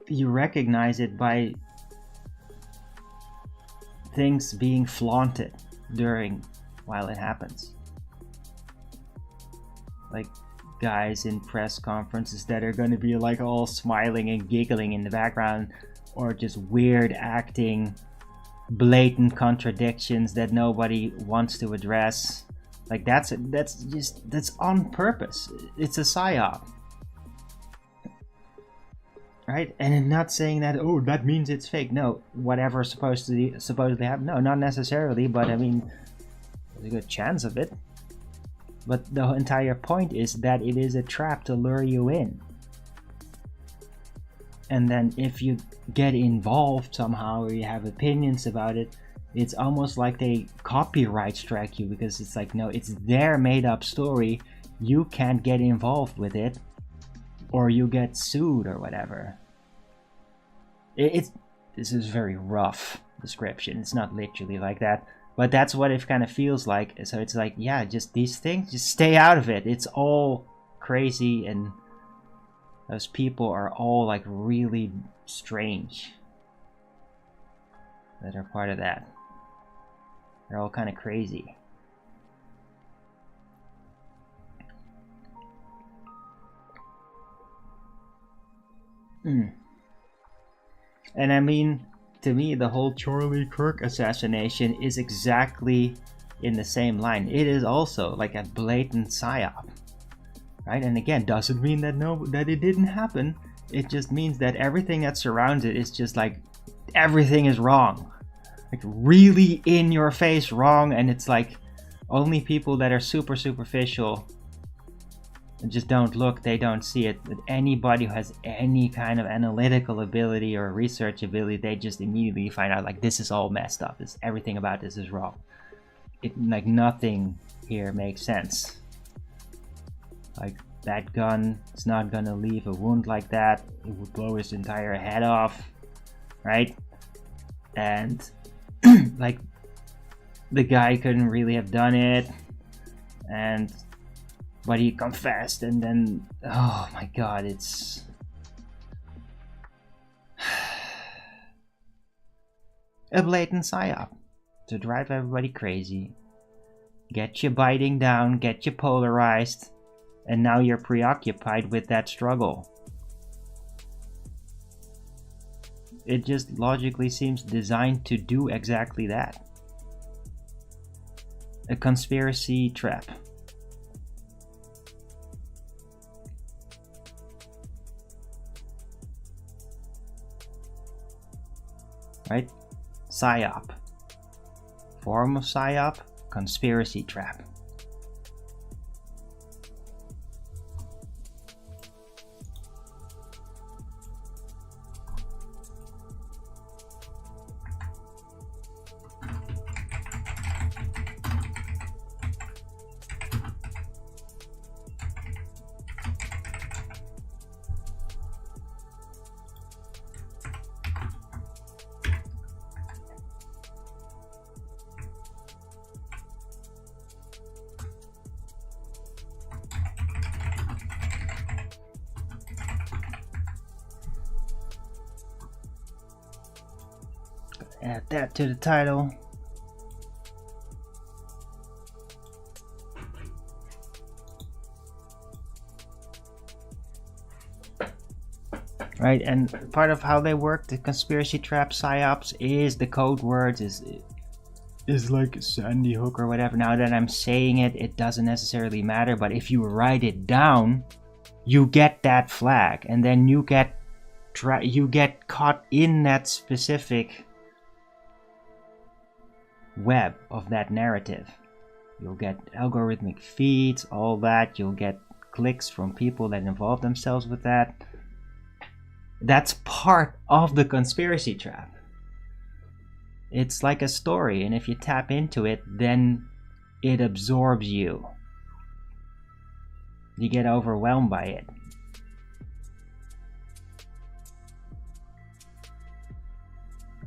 Speaker 1: You recognize it by things being flaunted while it happens. Like guys in press conferences that are going to be like all smiling and giggling in the background, or just weird acting, blatant contradictions that nobody wants to address. Like that's on purpose. It's a psyop. Right? And I'm not saying that, oh, that means it's fake. No, whatever supposedly happen. No, not necessarily, but I mean, there's a good chance of it. But the entire point is that it is a trap to lure you in. And then if you get involved somehow, or you have opinions about it, it's almost like they copyright strike you, because it's like, no, it's their made up story. You can't get involved with it, or you get sued or whatever. This is a very rough description. It's not literally like that, but that's what it kind of feels like. So it's like, yeah, just these things, just stay out of it. It's all crazy, and those people are all like really strange that are part of that. They're all kind of crazy. And I mean, to me, the whole Charlie Kirk assassination is exactly in the same line. It is also like a blatant psyop, right? And again, doesn't mean that it didn't happen. It just means that everything that surrounds it is just like, everything is wrong, like really in your face wrong. And it's like only people that are super superficial and just don't look, they don't see it. But anybody who has any kind of analytical ability or research ability, they just immediately find out like, this is all messed up. Everything about this is wrong. Like nothing here makes sense. Like that gun is not gonna leave a wound like that. It would blow his entire head off, right? And like the guy couldn't really have done it, but he confessed, and then, oh my god, it's a blatant psyop to drive everybody crazy, get you biting down, get you polarized, and now you're preoccupied with that struggle. It just logically seems designed to do exactly that. A conspiracy trap. Right? Psyop. Form of psyop, conspiracy trap. Add that to the title. Right, and part of how they work, the conspiracy trap psyops, is the code words, is like Sandy Hook or whatever. Now that I'm saying it, it doesn't necessarily matter, but if you write it down, you get that flag, and then you get caught in that specific web of that narrative. You'll get algorithmic feeds, all that. You'll get clicks from people that involve themselves with that. That's part of the conspiracy trap. It's like a story, and if you tap into it, then it absorbs you. You get overwhelmed by it.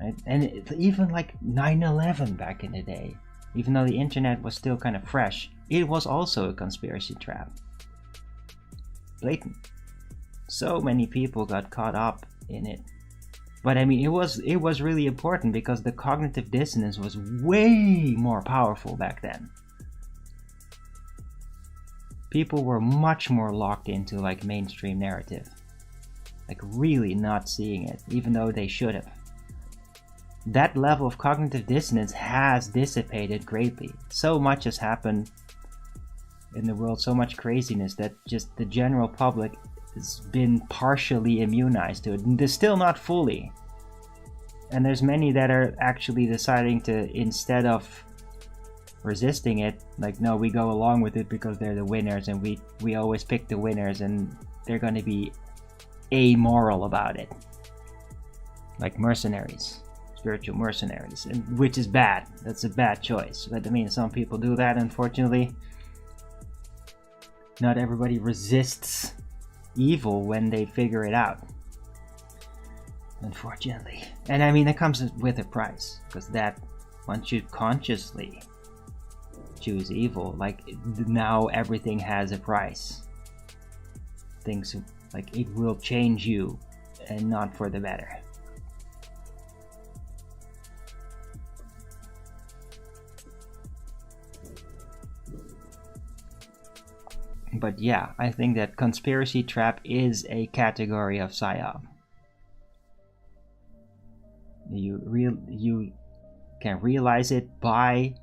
Speaker 1: Right? And even like 9/11 back in the day, even though the internet was still kind of fresh, it was also a conspiracy trap. Blatant. So many people got caught up in it. But I mean, it was really important because the cognitive dissonance was way more powerful back then. People were much more locked into like mainstream narrative. Like really not seeing it, even though they should have. That level of cognitive dissonance has dissipated greatly. So much has happened in the world, so much craziness that just the general public has been partially immunized to it. They're still not fully. And there's many that are actually deciding to, instead of resisting it, like, no, we go along with it because they're the winners and we always pick the winners and they're going to be amoral about it. Like mercenaries. Spiritual mercenaries, and which is bad. That's a bad choice. But I mean, some people do that, unfortunately. Not everybody resists evil when they figure it out, unfortunately. And I mean, it comes with a price, because that, once you consciously choose evil, like, now everything has a price. Things like, it will change you, and not for the better. But yeah, I think that conspiracy trap is a category of psyop. You can realize it by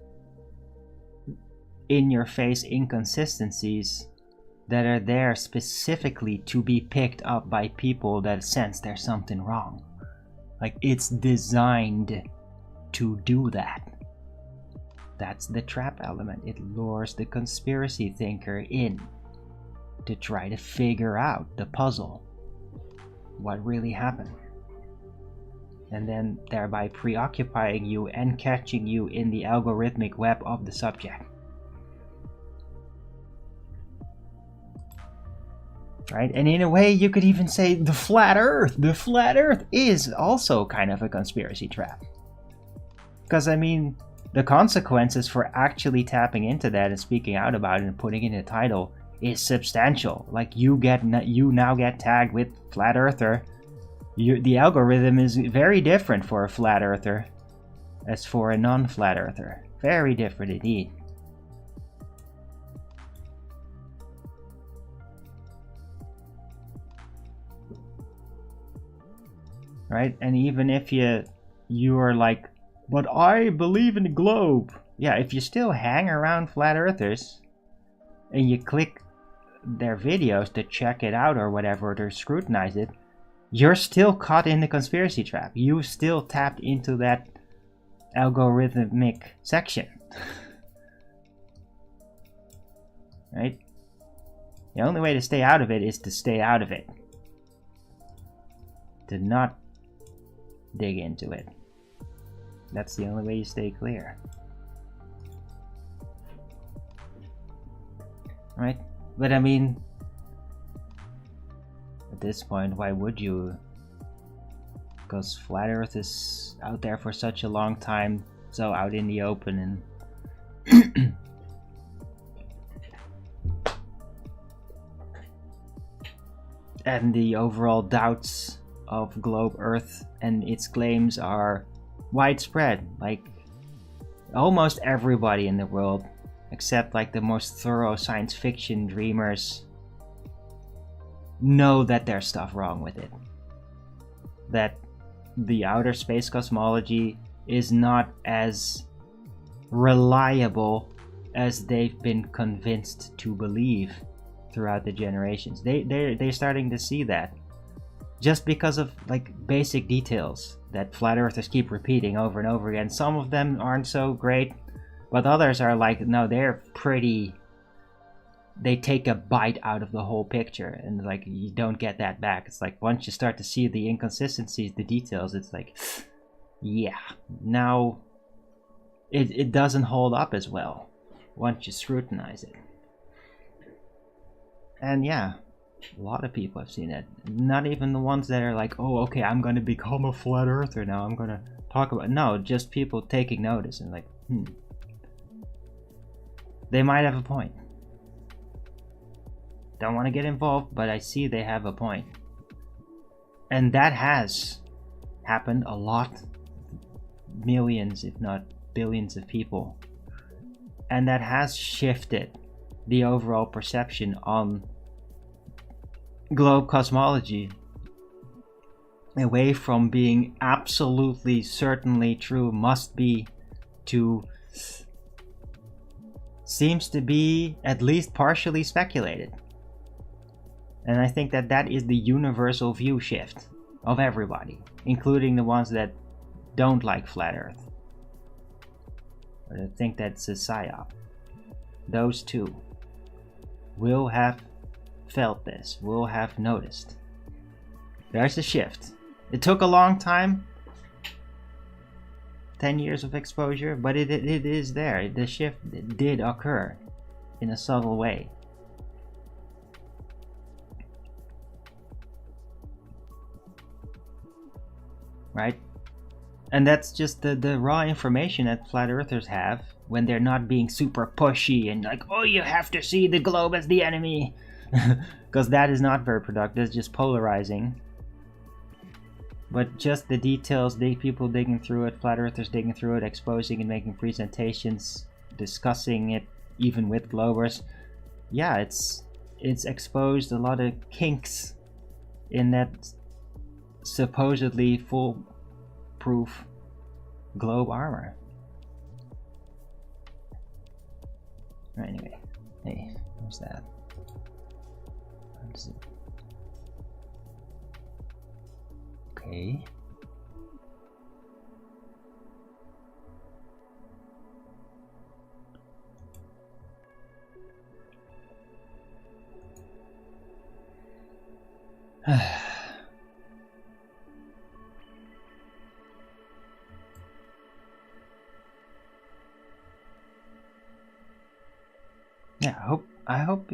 Speaker 1: in-your-face inconsistencies that are there specifically to be picked up by people that sense there's something wrong. Like, it's designed to do that. That's the trap element. It lures the conspiracy thinker in to try to figure out the puzzle, what really happened, and then thereby preoccupying you and catching you in the algorithmic web of the subject. Right? And in a way, you could even say the flat earth is also kind of a conspiracy trap. Because I mean, the consequences for actually tapping into that and speaking out about it and putting it in a title is substantial. Like, you now get tagged with flat earther. The algorithm is very different for a flat earther as for a non-flat earther. Very different indeed. Right? And even if you are like, but I believe in the globe. Yeah, if you still hang around flat earthers and you click their videos to check it out or whatever, to scrutinize it, you're still caught in the conspiracy trap. You still tapped into that algorithmic section. Right? The only way to stay out of it is to stay out of it. To not dig into it. That's the only way you stay clear. Right? But I mean, at this point, why would you? Because flat earth is out there for such a long time, so out in the open, and and the overall doubts of globe earth and its claims are widespread. Like, almost everybody in the world, except like the most thorough science fiction dreamers, know that there's stuff wrong with it. That the outer space cosmology is not as reliable as they've been convinced to believe throughout the generations. They're starting to see that. Just because of like basic details that flat earthers keep repeating over and over again. Some of them aren't so great, but others are like, no, they're pretty they take a bite out of the whole picture, and like you don't get that back. It's like once you start to see the inconsistencies, the details, it's like, yeah, now it doesn't hold up as well once you scrutinize it. And yeah, a lot of people have seen it. Not even the ones that are like, oh, okay, I'm gonna become a flat earther now, I'm gonna talk about, no, just people taking notice and like, they might have a point. Don't want to get involved, but I see they have a point. And that has happened a lot. Millions, if not billions of people. And that has shifted the overall perception on globe cosmology away from being absolutely certainly true, must be, to seems to be at least partially speculated. And I think that that is the universal view shift of everybody, including the ones that don't like flat earth or that think that's a psyop. Those two will have felt this, will have noticed. There's a shift. It took a long time, 10 years of exposure, but it is there. The shift did occur in a subtle way. Right? And that's just the raw information that flat earthers have when they're not being super pushy and like, oh, you have to see the globe as the enemy. Because that is not very productive, it's just polarizing. But just the details, people digging through it, flat earthers digging through it, exposing and making presentations, discussing it even with globers. Yeah, it's exposed a lot of kinks in that supposedly foolproof globe armor. Anyway, hey, what's that? What is it? Okay. Yeah, I hope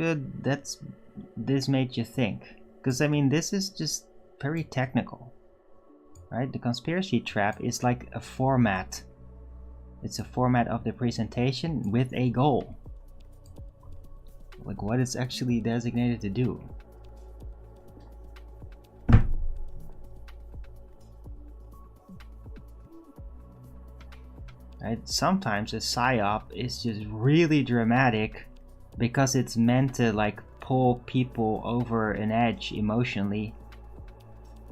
Speaker 1: this made you think, because I mean this is just very technical, right? The conspiracy trap is like a format. It's a format of the presentation with a goal, like what it's actually designated to do. Right? Sometimes a psyop is just really dramatic because it's meant to like pull people over an edge emotionally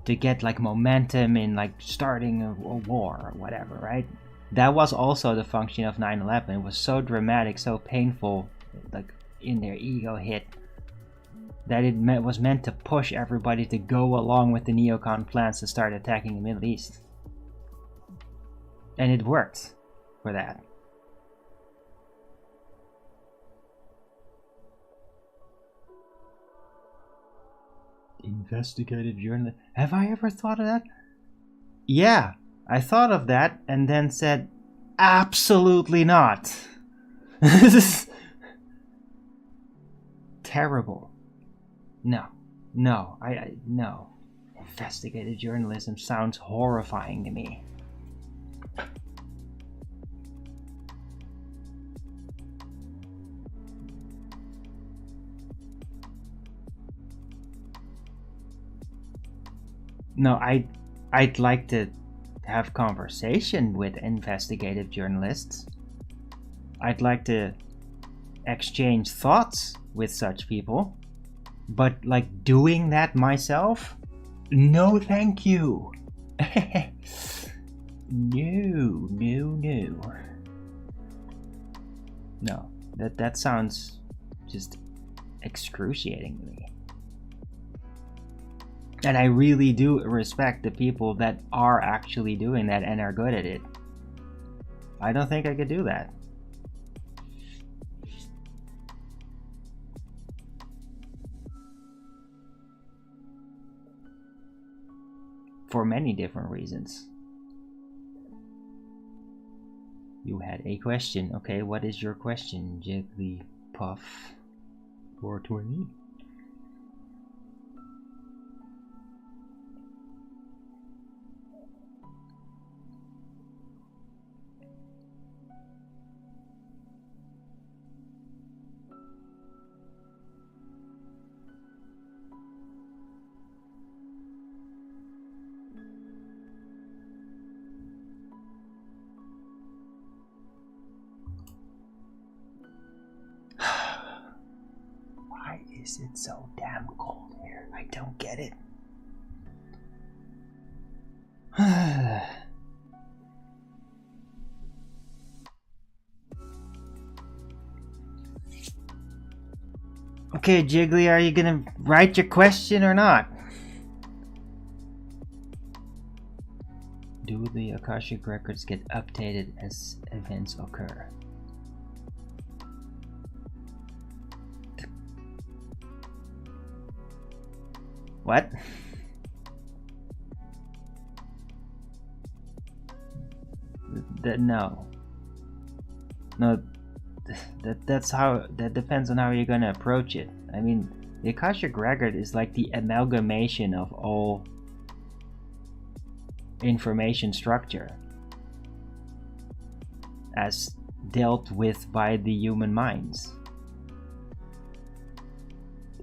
Speaker 1: to get like momentum in like starting a war or whatever, right? That was also the function of 9/11. It was so dramatic, so painful, like in their ego hit, that it was meant to push everybody to go along with the neocon plans to start attacking the Middle East. And it worked for that. Investigative journalism. Have I ever thought of that? Yeah, I thought of that and then said, absolutely not. This is terrible. No. No. Investigative journalism sounds horrifying to me. No, I'd like to have conversation with investigative journalists. I'd like to exchange thoughts with such people. But like doing that myself? No, thank you. No. No, that sounds just excruciating to me. And I really do respect the people that are actually doing that and are good at it. I don't think I could do that. for many different reasons. You had a question. Okay, what is your question, Jigglypuff 420? Why is it so damn cold here? I don't get it. Okay, Jiggly, are you gonna write your question or not? Do the Akashic records get updated as events occur? What? No. That depends on how you're gonna approach it. I mean, the Akashic record is like the amalgamation of all information structure as dealt with by the human minds.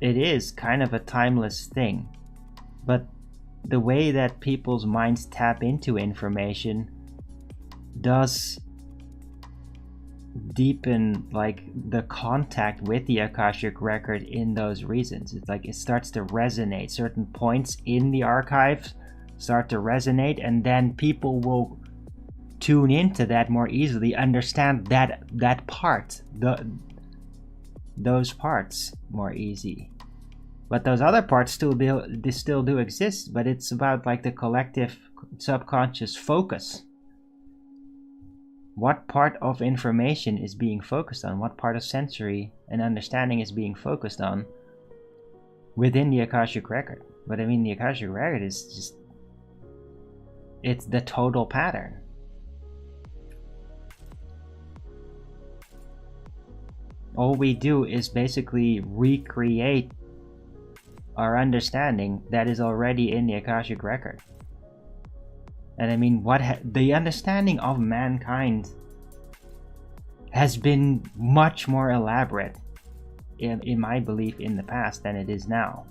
Speaker 1: It is kind of a timeless thing, but the way that people's minds tap into information does deepen like the contact with the Akashic record in those reasons. It's like it starts to resonate. Certain points in the archives start to resonate, and then people will tune into that more easily, understand that part, those parts more easy. But those other parts still do exist, but it's about like the collective subconscious focus. What part of information is being focused on? What part of sensory and understanding is being focused on within the Akashic record? But I mean, the Akashic record is just, it's the total pattern. All we do is basically recreate our understanding that is already in the Akashic record. And I mean, the understanding of mankind has been much more elaborate, in my belief, in the past than it is now.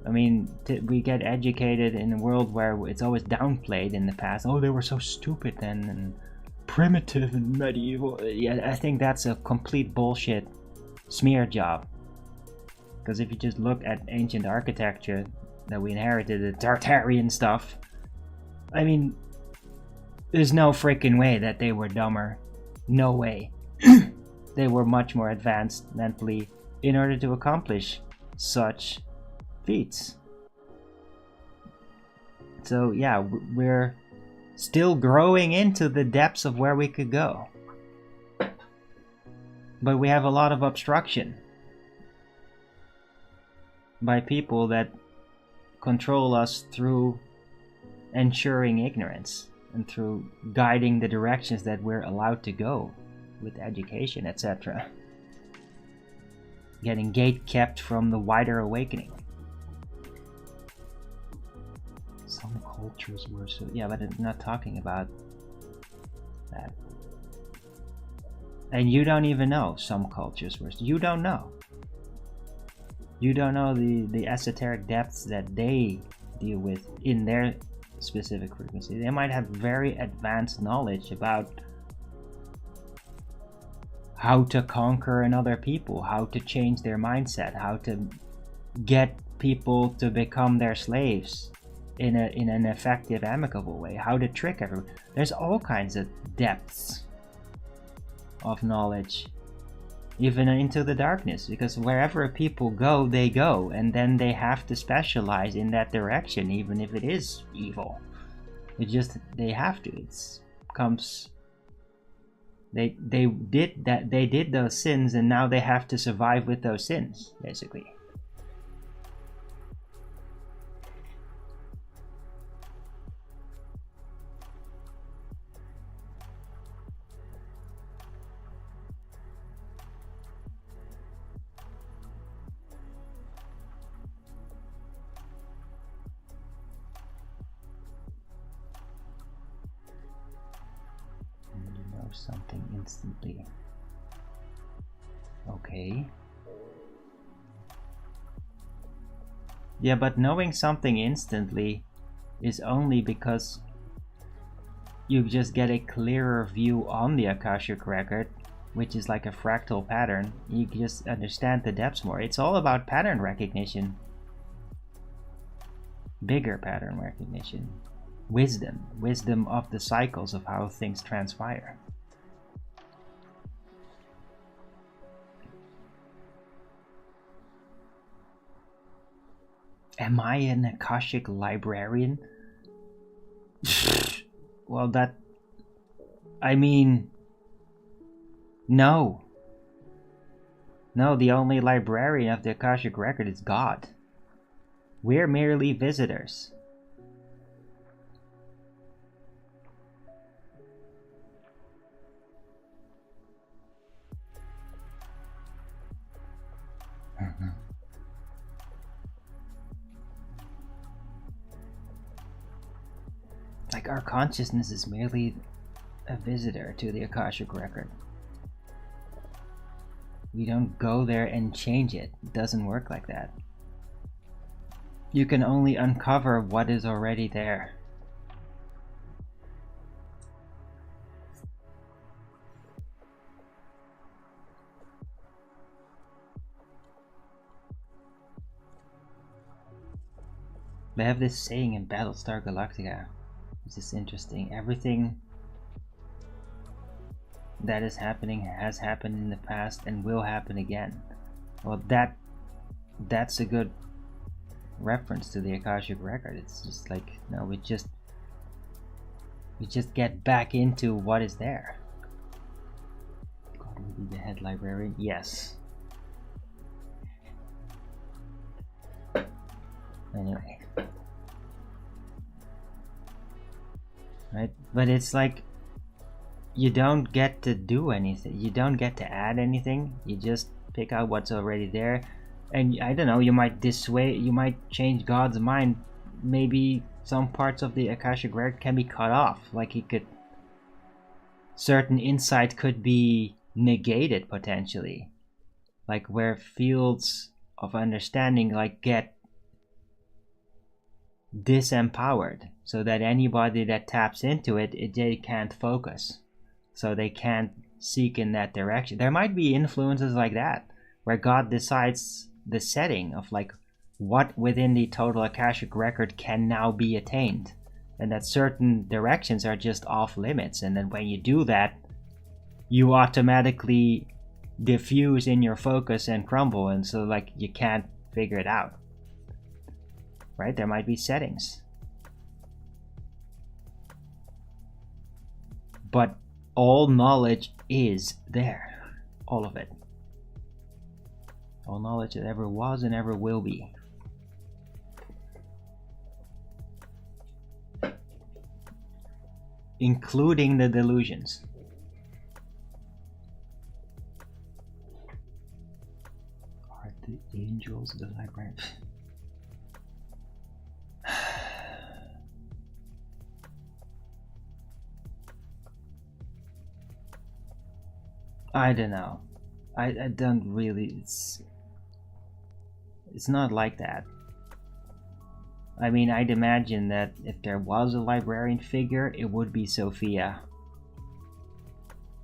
Speaker 1: I mean, we get educated in a world where it's always downplayed in the past. Oh, they were so stupid then, and primitive and medieval. Yeah, I think that's a complete bullshit smear job. Because if you just look at ancient architecture that we inherited, the Tartarian stuff, I mean, there's no freaking way that they were dumber. No way. They were much more advanced mentally in order to accomplish such feats. So yeah, we're still growing into the depths of where we could go. But we have a lot of obstruction by people that control us through ensuring ignorance and through guiding the directions that we're allowed to go with education, etc. Getting gate-kept from the wider awakening. Some cultures were so... Yeah, but I'm not talking about that. And you don't even know some cultures were... You don't know. You don't know the esoteric depths that they deal with in their specific frequency. They might have very advanced knowledge about how to conquer another people, how to change their mindset, how to get people to become their slaves in an effective, amicable way, how to trick everyone. There's all kinds of depths of knowledge, even into the darkness, because wherever people go, they go, and then they have to specialize in that direction, even if it is evil. It just, they have to. It's comes. They did those sins, and now they have to survive with those sins, basically. something instantly. Okay. Yeah, but knowing something instantly is only because you just get a clearer view on the Akashic record, which is like a fractal pattern. You just understand the depths more. It's all about pattern recognition. Bigger pattern recognition. Wisdom of the cycles of how things transpire. Am I an Akashic librarian? Well, I mean, no. No, the only librarian of the Akashic record is God. We're merely visitors. Like, our consciousness is merely a visitor to the Akashic record. We don't go there and change it. It doesn't work like that. You can only uncover what is already there. They have this saying in Battlestar Galactica, which is interesting. Everything that is happening has happened in the past and will happen again. Well, that's a good reference to the Akashic record. It's just like, no, we just get back into what is there. God will be the head librarian. Yes. Anyway. Right? But it's like, you don't get to do anything. You don't get to add anything. You just pick out what's already there. And I don't know, you might dissuade, you might change God's mind. Maybe some parts of the Akashic record can be cut off. Like certain insight could be negated potentially. Like where fields of understanding like get disempowered, so that anybody that taps into it, they can't focus. So they can't seek in that direction. There might be influences like that, where God decides the setting of like what within the total Akashic record can now be attained, and that certain directions are just off limits. And then when you do that, you automatically diffuse in your focus and crumble, and so like you can't figure it out. Right? There might be settings. But all knowledge is there. All of it. All knowledge that ever was and ever will be. Including the delusions. Are the angels the librarians? I don't know. I don't really. It's not like that. I mean, I'd imagine that if there was a librarian figure, it would be Sophia.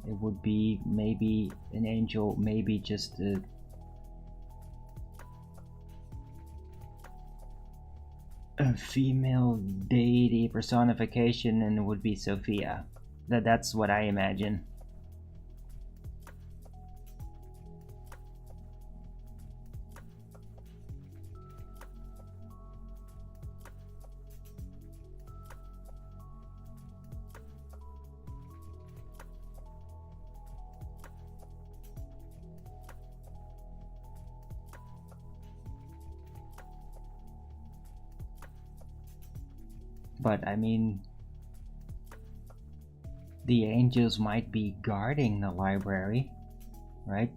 Speaker 1: It would be maybe an angel, maybe just a female deity personification, and it would be Sophia. That's what I imagine. But I mean, the angels might be guarding the library, right?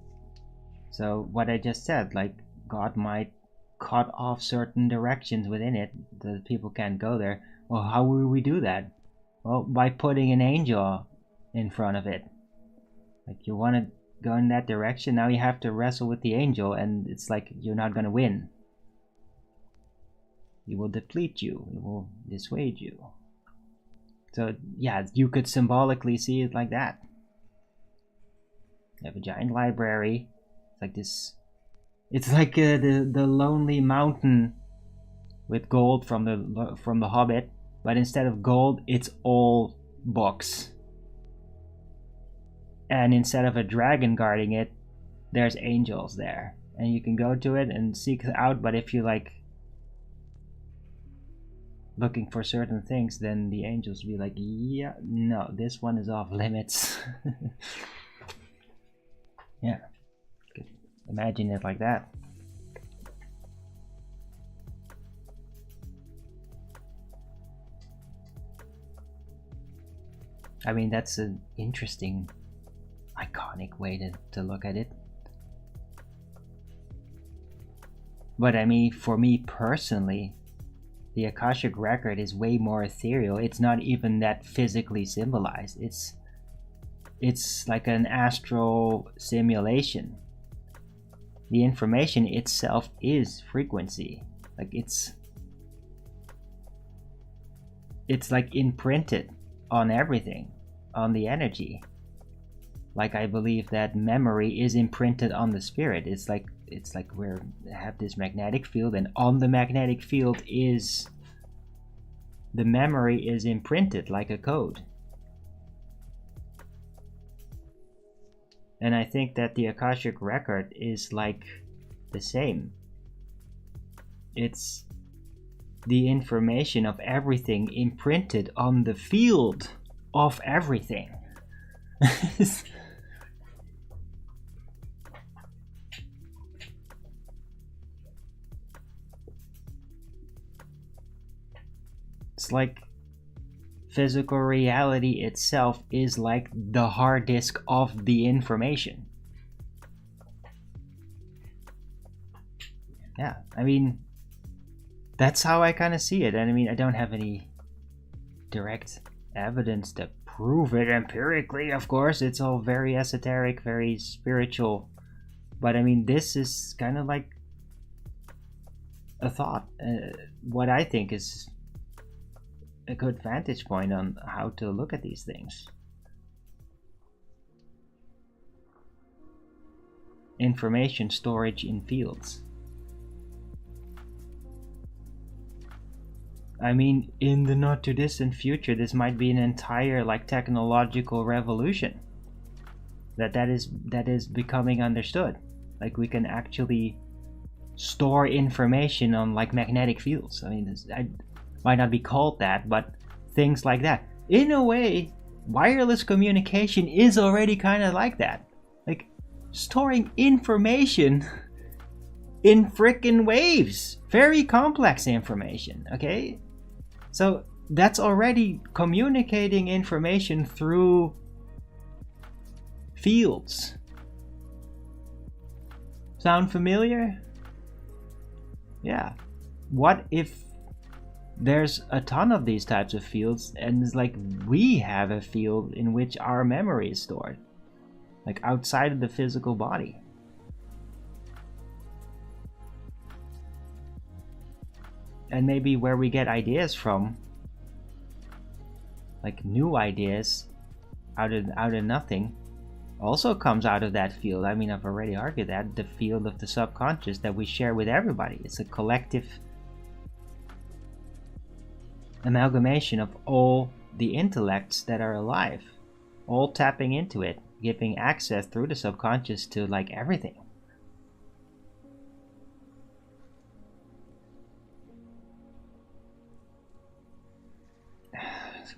Speaker 1: So what I just said, like God might cut off certain directions within it that people can't go there. Well, how will we do that? Well, by putting an angel in front of it. Like, you want to go in that direction, now you have to wrestle with the angel, and it's like you're not gonna win. He will deplete you, he will dissuade you. So yeah, you could symbolically see it like that. You have a giant library. It's like this. It's like the lonely mountain with gold from the Hobbit, but instead of gold, it's all books. And instead of a dragon guarding it, there's angels there, and you can go to it and seek it out. But if you like looking for certain things, then the angels will be like, yeah, no, this one is off limits. Yeah, imagine it like that. I mean, that's an interesting, iconic way to look at it. But I mean, for me personally, the Akashic record is way more ethereal. It's not even that physically symbolized. It's like an astral simulation. The information itself is frequency. Like it's like imprinted on everything, on the energy. Like I believe that memory is imprinted on the spirit. It's like we have this magnetic field, and on the magnetic field is the memory is imprinted like a code. And I think that the Akashic record is like the same. It's the information of everything imprinted on the field of everything. It's like physical reality itself is like the hard disk of the information. Yeah, I mean, that's how I kind of see it. And I mean, I don't have any direct evidence to prove it empirically, of course. It's all very esoteric, very spiritual. But I mean, this is kind of like a thought. What I think is a good vantage point on how to look at these things. Information storage in fields. I mean, in the not too distant future, this might be an entire like technological revolution that is becoming understood. Like we can actually store information on like magnetic fields. I mean, might not be called that, but things like that. In a way, wireless communication is already kind of like that. Like storing information in frickin' waves. Very complex information, okay? So that's already communicating information through fields. Sound familiar? Yeah. What if there's a ton of these types of fields, and it's like we have a field in which our memory is stored, like outside of the physical body. And maybe where we get ideas from, like new ideas out of nothing, also comes out of that field. I mean, I've already argued that the field of the subconscious that we share with everybody. It's a collective amalgamation of all the intellects that are alive, all tapping into it, giving access through the subconscious to like everything.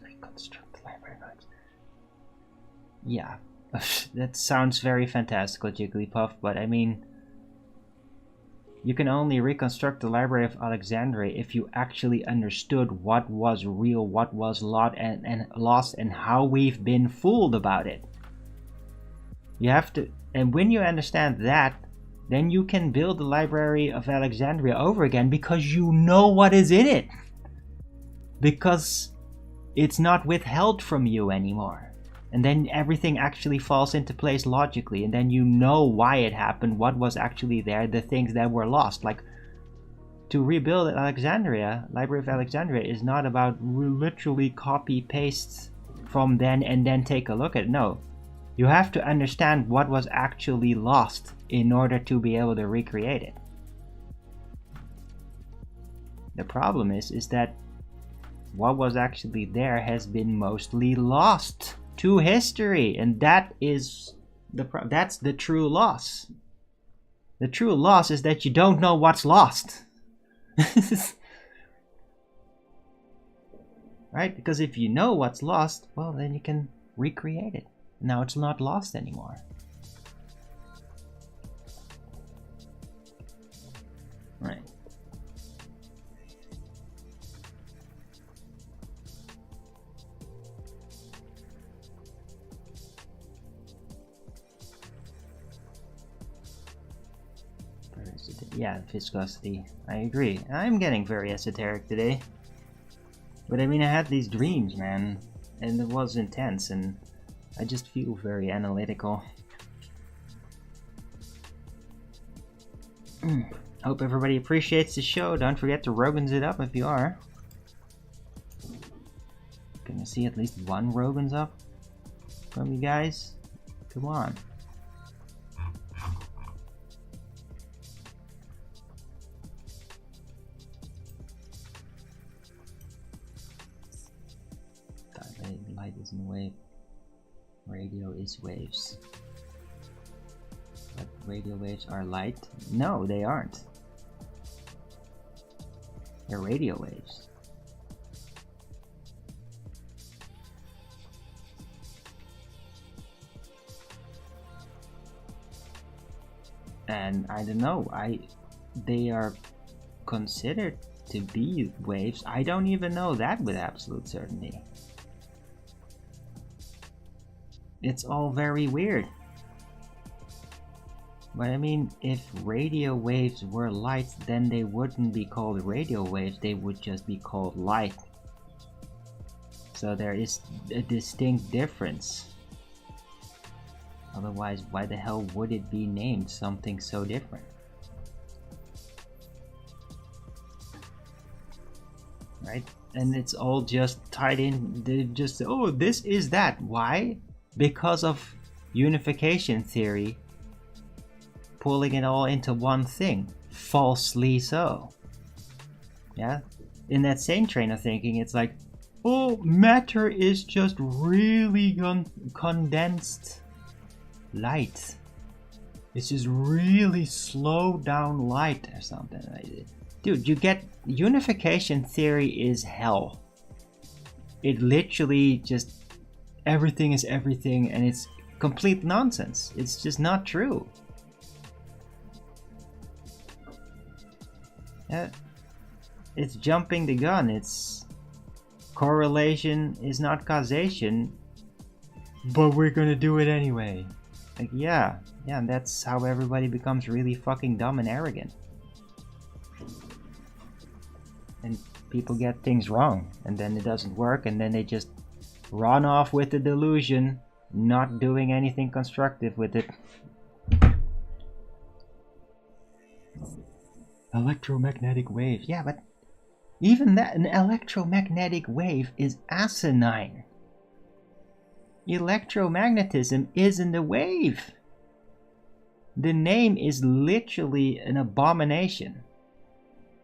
Speaker 1: Reconstruct library notes. Yeah, that sounds very fantastical, Jigglypuff, but I mean, you can only reconstruct the Library of Alexandria if you actually understood what was real, what was lost, and how we've been fooled about it. You have to, and when you understand that, then you can build the Library of Alexandria over again because you know what is in it. Because it's not withheld from you anymore. And then everything actually falls into place logically, and then you know why it happened, what was actually there, the things that were lost. Like, to rebuild Alexandria, Library of Alexandria, is not about literally copy paste from then and then take a look at it. No, you have to understand what was actually lost in order to be able to recreate it. The problem is that what was actually there has been mostly lost to history, and that is that's the true loss. The true loss is that you don't know what's lost. Right? Because if you know what's lost, well, then you can recreate it. Now it's not lost anymore. Right. Yeah, viscosity. I agree. I'm getting very esoteric today. But I mean, I had these dreams, man. And it was intense, and I just feel very analytical. Hope everybody appreciates the show. Don't forget to Rogan's it up if you are. Gonna see at least one Rogan's up from you guys. Come on. Light isn't a wave. Radio is waves. But radio waves are light? No, they aren't. They're radio waves. And I don't know, they are considered to be waves. I don't even know that with absolute certainty. It's all very weird. But I mean, if radio waves were light, then they wouldn't be called radio waves, they would just be called light. So there is a distinct difference. Otherwise, why the hell would it be named something so different? Right? And it's all just tied in, they just, oh, this is that. Why? Because of unification theory, pulling it all into one thing, falsely so. Yeah? In that same train of thinking, it's like, oh, matter is just really condensed light. It's just really slow down light or something like that. Dude, you get, unification theory is hell. It literally just, everything is everything, and it's complete nonsense. It's just not true. It's jumping the gun. It's correlation is not causation, but we're gonna do it anyway. Like, yeah, and that's how everybody becomes really fucking dumb and arrogant. And people get things wrong, and then it doesn't work, and then they just run off with the delusion, not doing anything constructive with it. Electromagnetic wave. Yeah, but even that, an electromagnetic wave is asinine. Electromagnetism isn't a wave. The name is literally an abomination.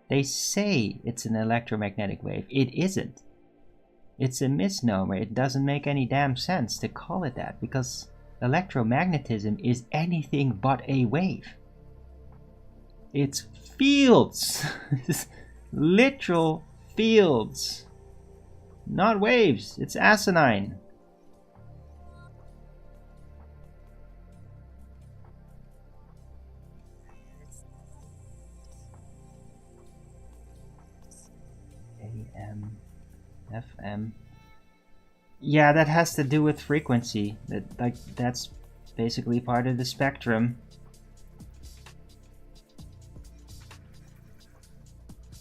Speaker 1: They say it's an electromagnetic wave. It isn't. It's a misnomer. It doesn't make any damn sense to call it that, because electromagnetism is anything but a wave. It's fields. Literal fields. Not waves. It's asinine. AM, FM. Yeah, that has to do with frequency. That's basically part of the spectrum.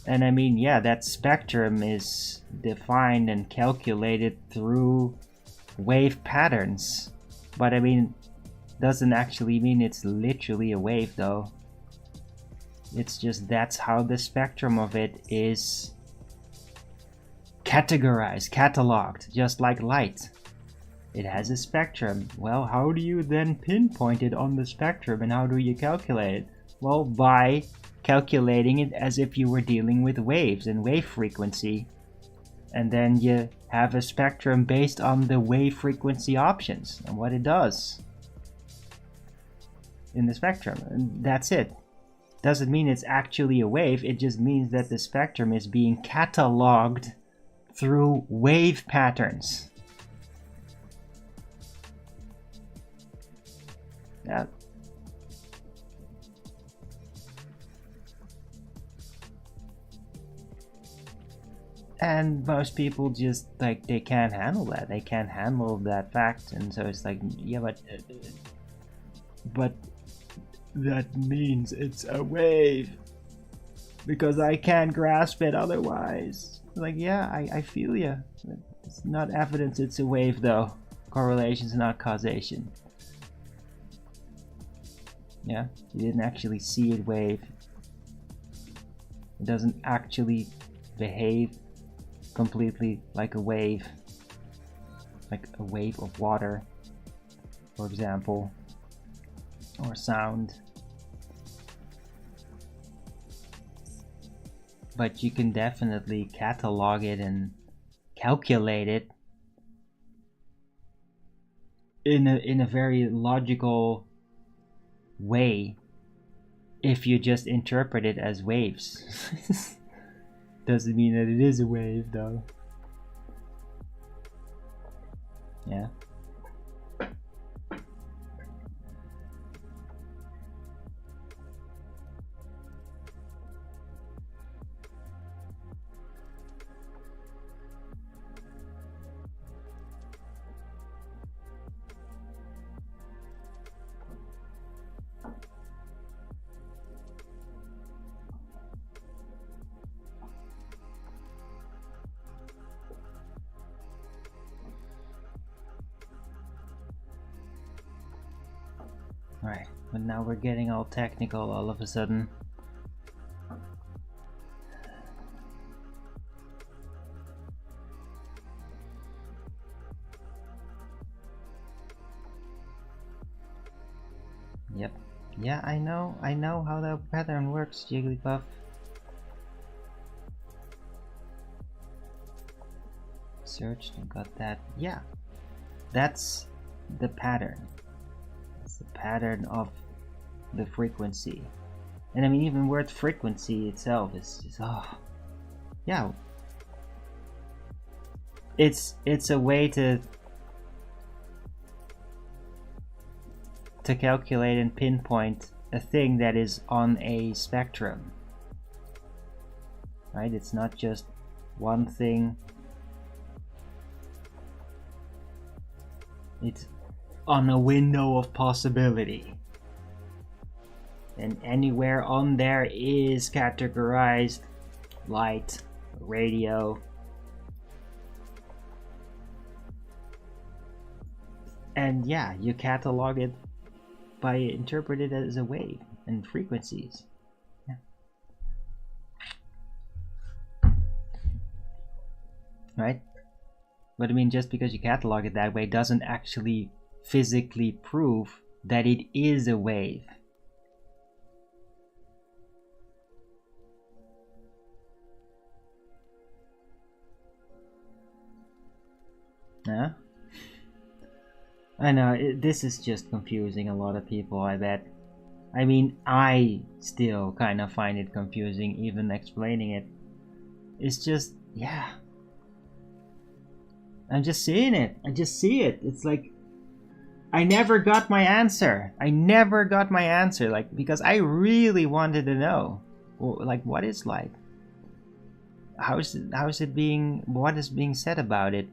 Speaker 1: And I mean, yeah, that spectrum is defined and calculated through wave patterns. But I mean, doesn't actually mean it's literally a wave though. It's just that's how the spectrum of it is categorized, cataloged, just like light. It has a spectrum. Well, how do you then pinpoint it on the spectrum, and how do you calculate it? Well, by calculating it as if you were dealing with waves and wave frequency. And then you have a spectrum based on the wave frequency options and what it does in the spectrum. And that's it. Doesn't mean it's actually a wave, it just means that the spectrum is being cataloged through wave patterns. Yeah. And most people just, like, they can't handle that. They can't handle that fact, and so it's like, yeah, but that means it's a wave because I can't grasp it otherwise. Like, yeah, I feel you. It's not evidence it's a wave though. Correlation's not causation. Yeah, you didn't actually see it wave. It doesn't actually behave completely like a wave. Like a wave of water, for example. Or sound. But you can definitely catalog it and calculate it in a very logical way if you just interpret it as waves. Doesn't mean that it is a wave though. Yeah. Right, but now we're getting all technical all of a sudden. Yep. Yeah, I know how the pattern works, Jigglypuff. Searched and got that. Yeah. That's the pattern. The pattern of the frequency. And I mean, even word frequency itself is just, oh yeah, it's a way to calculate and pinpoint a thing that is on a spectrum, right? It's not just one thing, it's on a window of possibility, and anywhere on there is categorized light, radio, and yeah, you catalog it by interpret it as a wave and frequencies. Yeah. Right? But I mean, just because you catalog it that way doesn't actually physically prove that it is a wave. Yeah? I know, this is just confusing a lot of people, I bet. I mean, I still kind of find it confusing even explaining it. It's just, yeah. I'm just seeing it. I just see it. It's like, I never got my answer. Like, because I really wanted to know, like, what is light? How is it being, what is being said about it?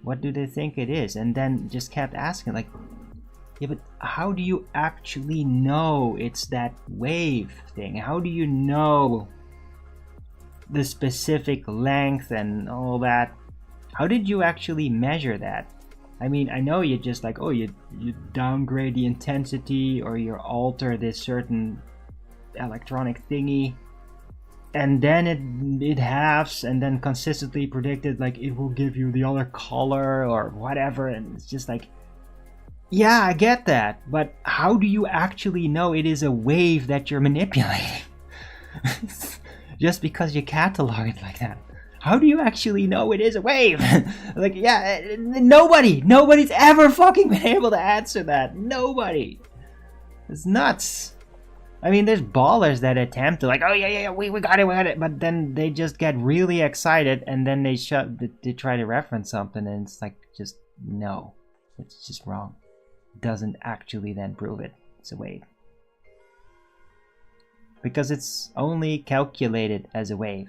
Speaker 1: What do they think it is? And then just kept asking, like, yeah, but how do you actually know it's that wave thing? How do you know the specific length and all that? How did you actually measure that? I mean, I know you just like, oh, you downgrade the intensity or you alter this certain electronic thingy, and then it halves and then consistently predicted like it will give you the other color or whatever, and it's just like, yeah, I get that, but how do you actually know it is a wave that you're manipulating? Just because you catalog it like that. How do you actually know it is a wave? Like, yeah, nobody's ever fucking been able to answer that. Nobody. It's nuts. I mean, there's ballers that attempt to like, oh yeah, we got it, but then they just get really excited and then they try to reference something and it's like, just no, it's just wrong. It doesn't actually then prove it. It's a wave. Because it's only calculated as a wave.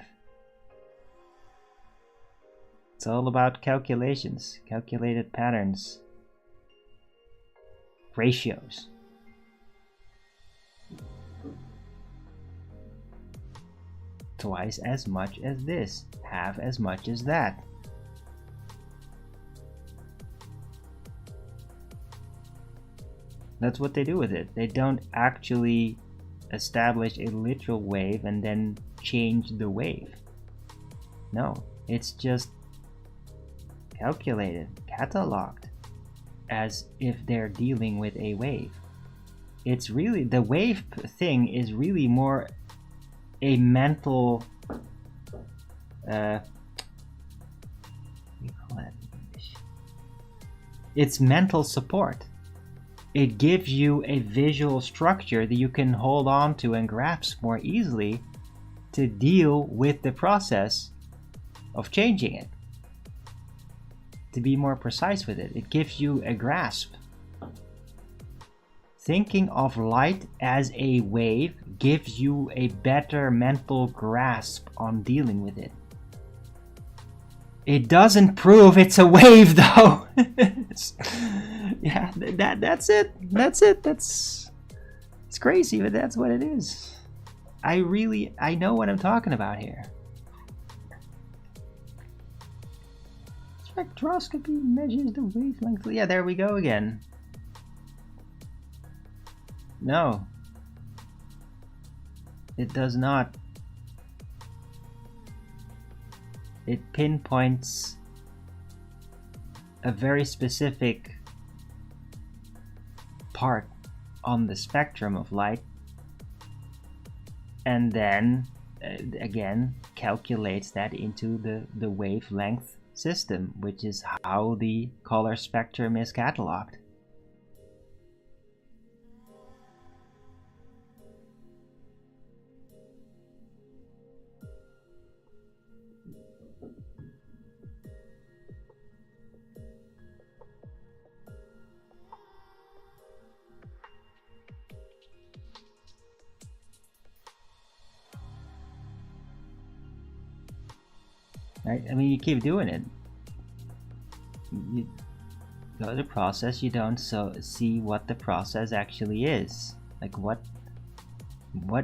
Speaker 1: It's all about calculations, calculated patterns, ratios. Twice as much as this, half as much as that. That's what they do with it. They don't actually establish a literal wave and then change the wave. No, it's just calculated, cataloged, as if they're dealing with a wave. It's really, the wave thing is really more a mental, it's mental support. It gives you a visual structure that you can hold on to and grasp more easily to deal with the process of changing it. To be more precise with it, it gives you a grasp. Thinking of light as a wave gives you a better mental grasp on dealing with it. It doesn't prove it's a wave though. Yeah, that's it. It's crazy, but that's what it is. I know what I'm talking about here. Spectroscopy measures the wavelength. Yeah, there we go again. No. It does not. It pinpoints a very specific part on the spectrum of light and then again calculates that into the wavelength system, which is how the color spectrum is cataloged. Right? I mean, you keep doing it. You go to the process, you don't see what the process actually is. Like what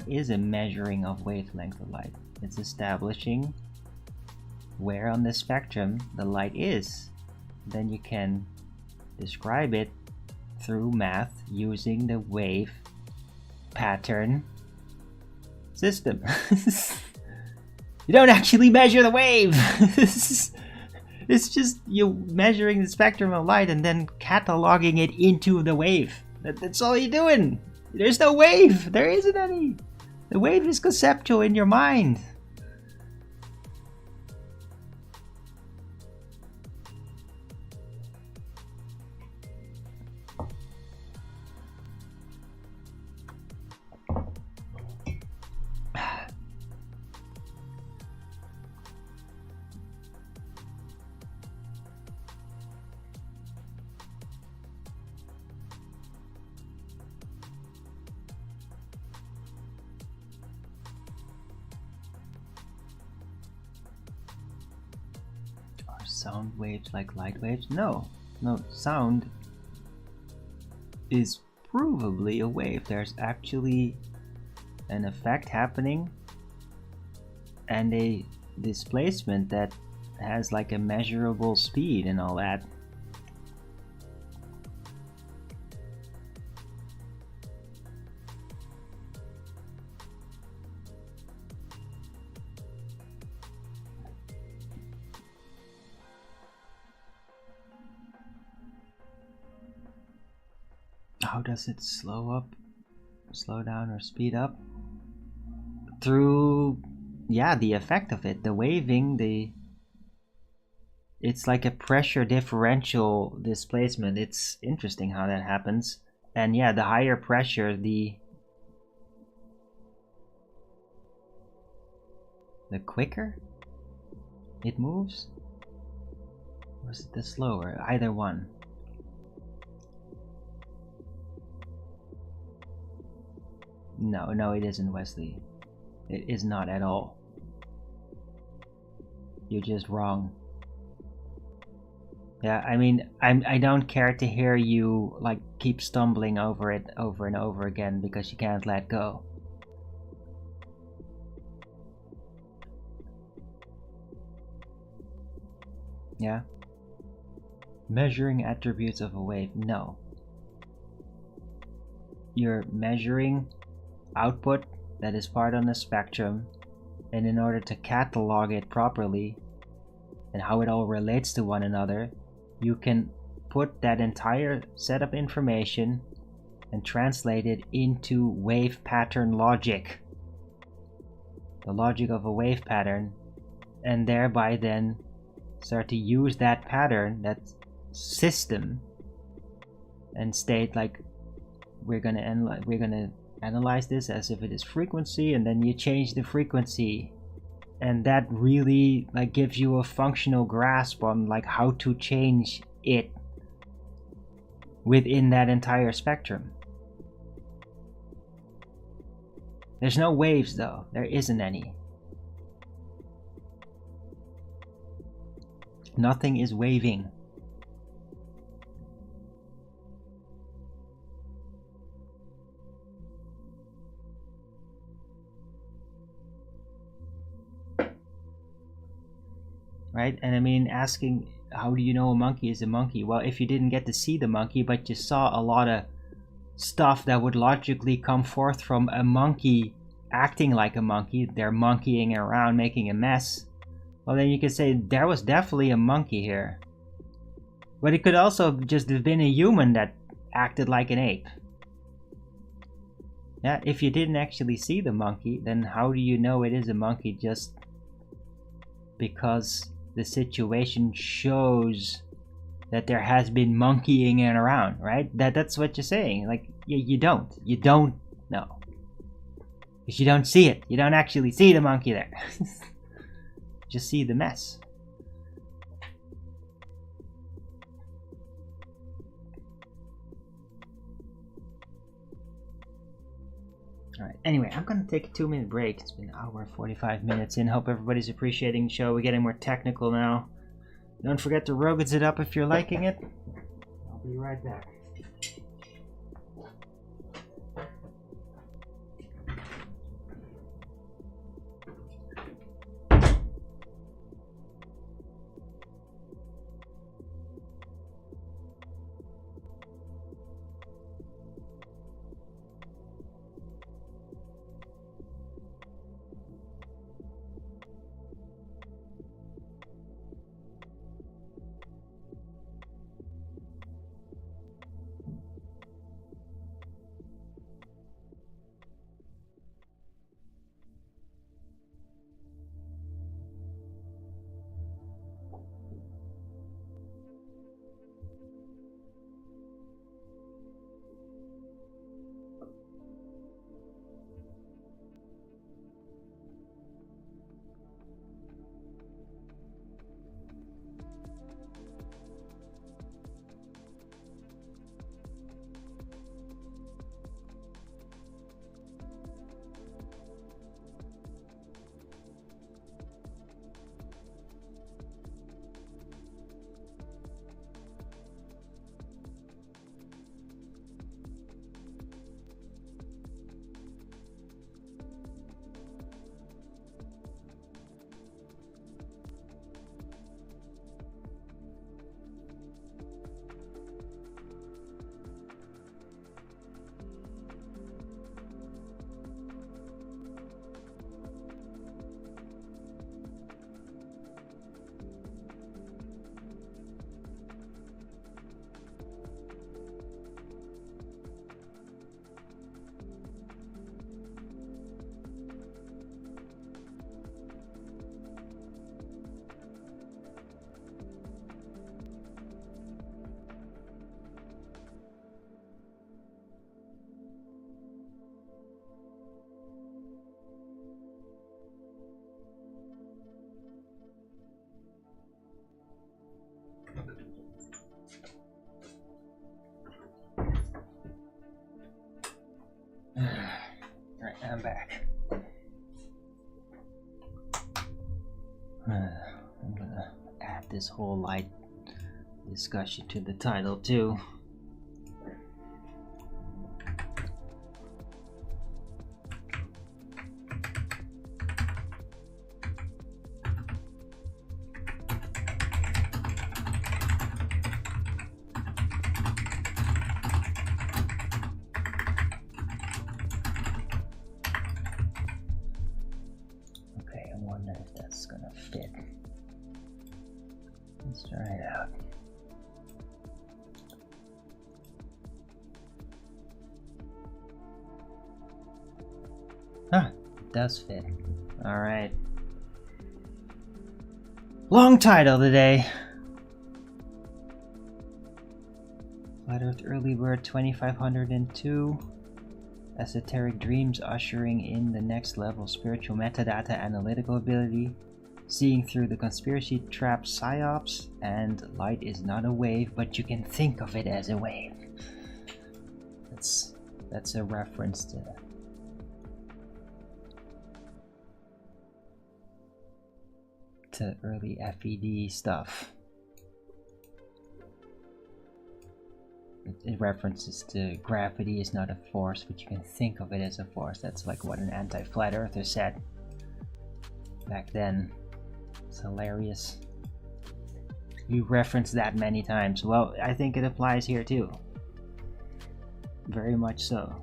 Speaker 1: is a measuring of wavelength of light? It's establishing where on the spectrum the light is. Then you can describe it through math using the wave pattern system. You don't actually measure the wave. It's just you measuring the spectrum of light and then cataloging it into the wave. That's all you're doing. There's no wave. There isn't any. The wave is conceptual in your mind. Sound waves like light waves? No, sound is provably a wave. There's actually an effect happening and a displacement that has like a measurable speed and all that. How does it slow down, or speed up? Through, yeah, the effect of it, the waving, it's like a pressure differential displacement. It's interesting how that happens. And yeah, the higher pressure, the quicker it moves? Or is it the slower? Either one. No, it isn't, Wesley. It is not at all. You're just wrong. Yeah, I mean, I don't care to hear you like keep stumbling over it over and over again because you can't let go. Yeah? Measuring attributes of a wave. No. You're measuring output that is part on the spectrum, and in order to catalog it properly and how it all relates to one another, you can put that entire set of information and translate it into wave pattern logic, the logic of a wave pattern, and thereby then start to use that pattern, that system, and state like, we're gonna analyze this as if it is frequency, and then you change the frequency, and that really like gives you a functional grasp on like how to change it within that entire spectrum. There's no waves though. There isn't any. Nothing is waving. Right? And I mean, asking how do you know a monkey is a monkey? Well, if you didn't get to see the monkey, but you saw a lot of stuff that would logically come forth from a monkey acting like a monkey, they're monkeying around making a mess, well then you could say there was definitely a monkey here. But it could also just have been a human that acted like an ape. Yeah, if you didn't actually see the monkey, then how do you know it is a monkey just because the situation shows that there has been monkeying around, right? That's what you're saying. Like, you don't know. Because you don't see it. You don't actually see the monkey there. Just see the mess. Alright, anyway, I'm gonna take a 2-minute break. It's been an hour and 45 minutes in. Hope everybody's appreciating the show. We're getting more technical now. Don't forget to Roga's it up if you're liking it. I'll be right back. I'm back. I'm gonna add this whole light discussion to the title too. Okay, I wonder if that's gonna fit. Let's try it out. Huh, it does fit. Alright. Long title today. Flat Earth Early Bird 2502. Esoteric Dreams ushering in the next level. Spiritual metadata analytical ability. Seeing through the conspiracy trap psyops. And light is not a wave, but you can think of it as a wave. That's a reference to early FED stuff. It references to gravity is not a force, but you can think of it as a force. That's like what an anti-flat earther said back then. It's hilarious. You referenced that many times. Well, I think it applies here too. Very much so.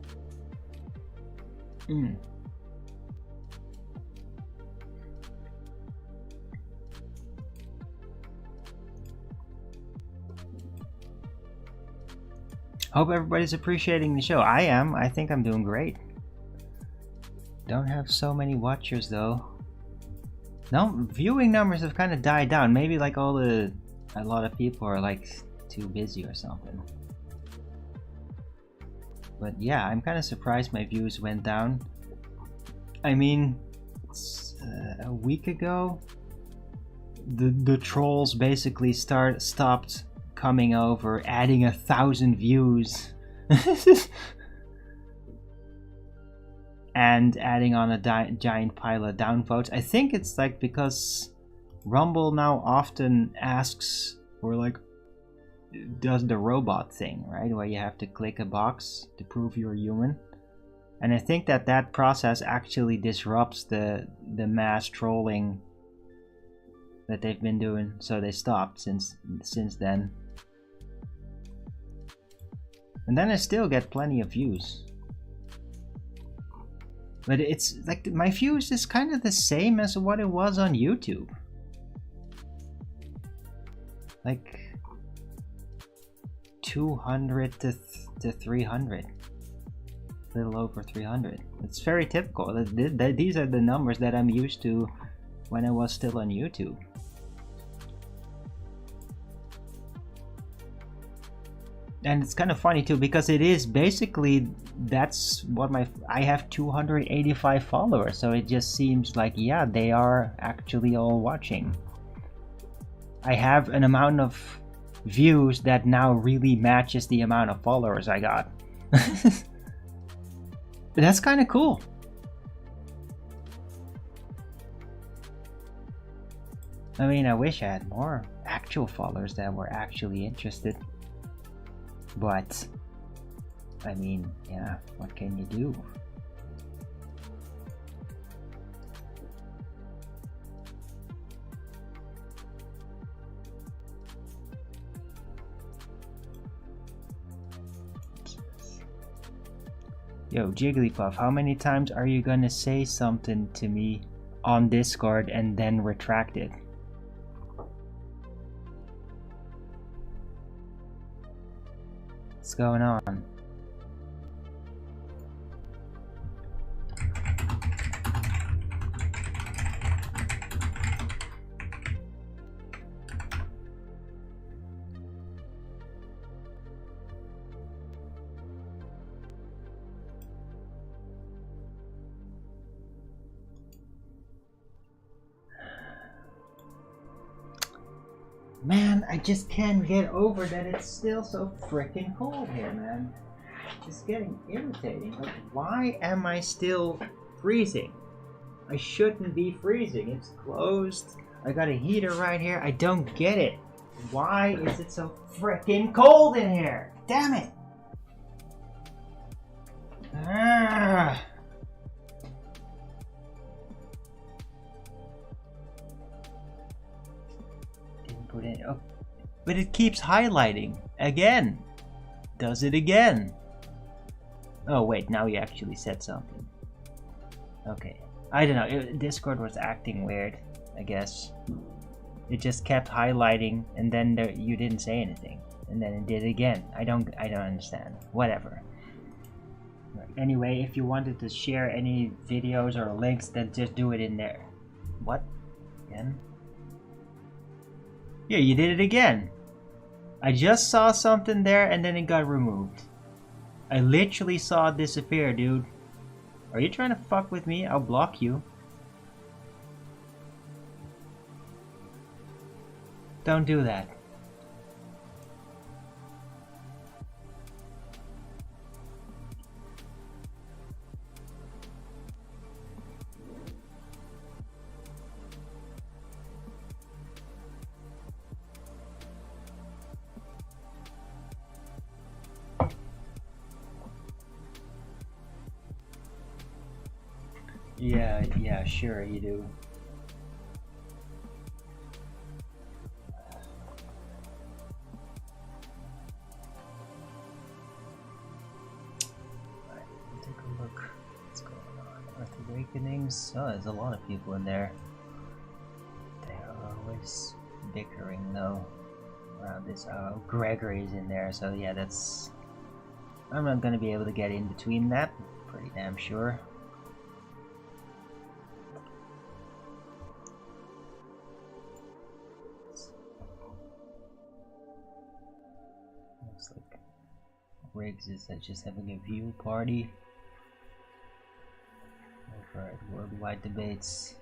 Speaker 1: Hope everybody's appreciating the show. I am. I think I'm doing great. Don't have so many watchers though. No, viewing numbers have kind of died down. Maybe like a lot of people are like too busy or something. But yeah, I'm kind of surprised my views went down. I mean, a week ago, the trolls basically stopped coming over, adding 1,000 views, and adding on a giant pile of downvotes. I think it's like because Rumble now often asks or like does the robot thing, right? Where you have to click a box to prove you're human. And I think that process actually disrupts the mass trolling that they've been doing, so they stopped since then. And then I still get plenty of views. But it's like my views is kind of the same as what it was on YouTube. Like 200 to 300. A little over 300. It's very typical. These are the numbers that I'm used to when I was still on YouTube. And it's kind of funny too, because it is basically, that's what I have 285 followers, so it just seems like, yeah, they are actually all watching. I have an amount of views that now really matches the amount of followers I got. That's kind of cool. I mean, I wish I had more actual followers that were actually interested. But, I mean, yeah, what can you do? Yo, Jigglypuff, how many times are you gonna say something to me on Discord and then retract it? What's going on? Man, I just can't get over that it's still so freaking cold here, man. It's getting irritating. Like, why am I still freezing? I shouldn't be freezing. It's closed. I got a heater right here. I don't get it. Why is it so freaking cold in here? Damn it! Ah. Didn't put in. Oh, but it keeps highlighting again. Does it again? Oh wait, now you actually said something. Okay, I don't know. Discord was acting weird, I guess. It just kept highlighting, and then you didn't say anything, and then it did again. I don't understand. Whatever. Right. Anyway, if you wanted to share any videos or links, then just do it in there. What? Again? Yeah, you did it again. I just saw something there, and then it got removed. I literally saw it disappear, dude. Are you trying to fuck with me? I'll block you. Don't do that. Yeah, sure you do. Alright, take a look. What's going on? Earth Awakenings. Oh, there's a lot of people in there. They are always bickering though around this. Oh, Gregory's in there, so yeah, that's... I'm not gonna be able to get in between that. Pretty damn sure. Looks like Riggs is just having a view party over at Worldwide Debates.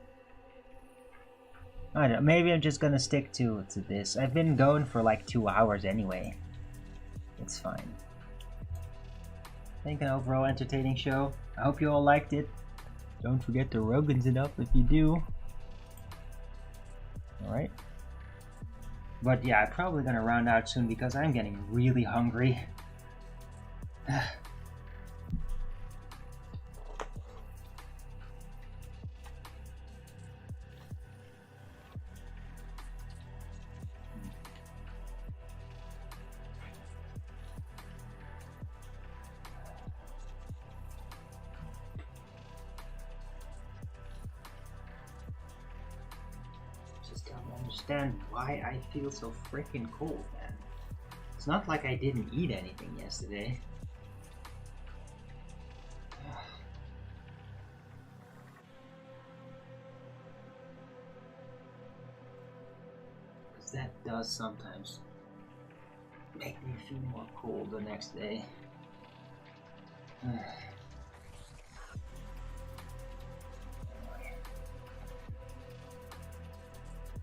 Speaker 1: I don't know, maybe I'm just gonna stick to this. I've been going for like 2 hours anyway. It's fine. I think an overall entertaining show. I hope you all liked it. Don't forget to Rogan's it up if you do. Alright. But yeah, I'm probably gonna round out soon because I'm getting really hungry. Just don't understand why I feel so freaking cold, man. It's not like I didn't eat anything yesterday. Because that does sometimes make me feel more cold the next day.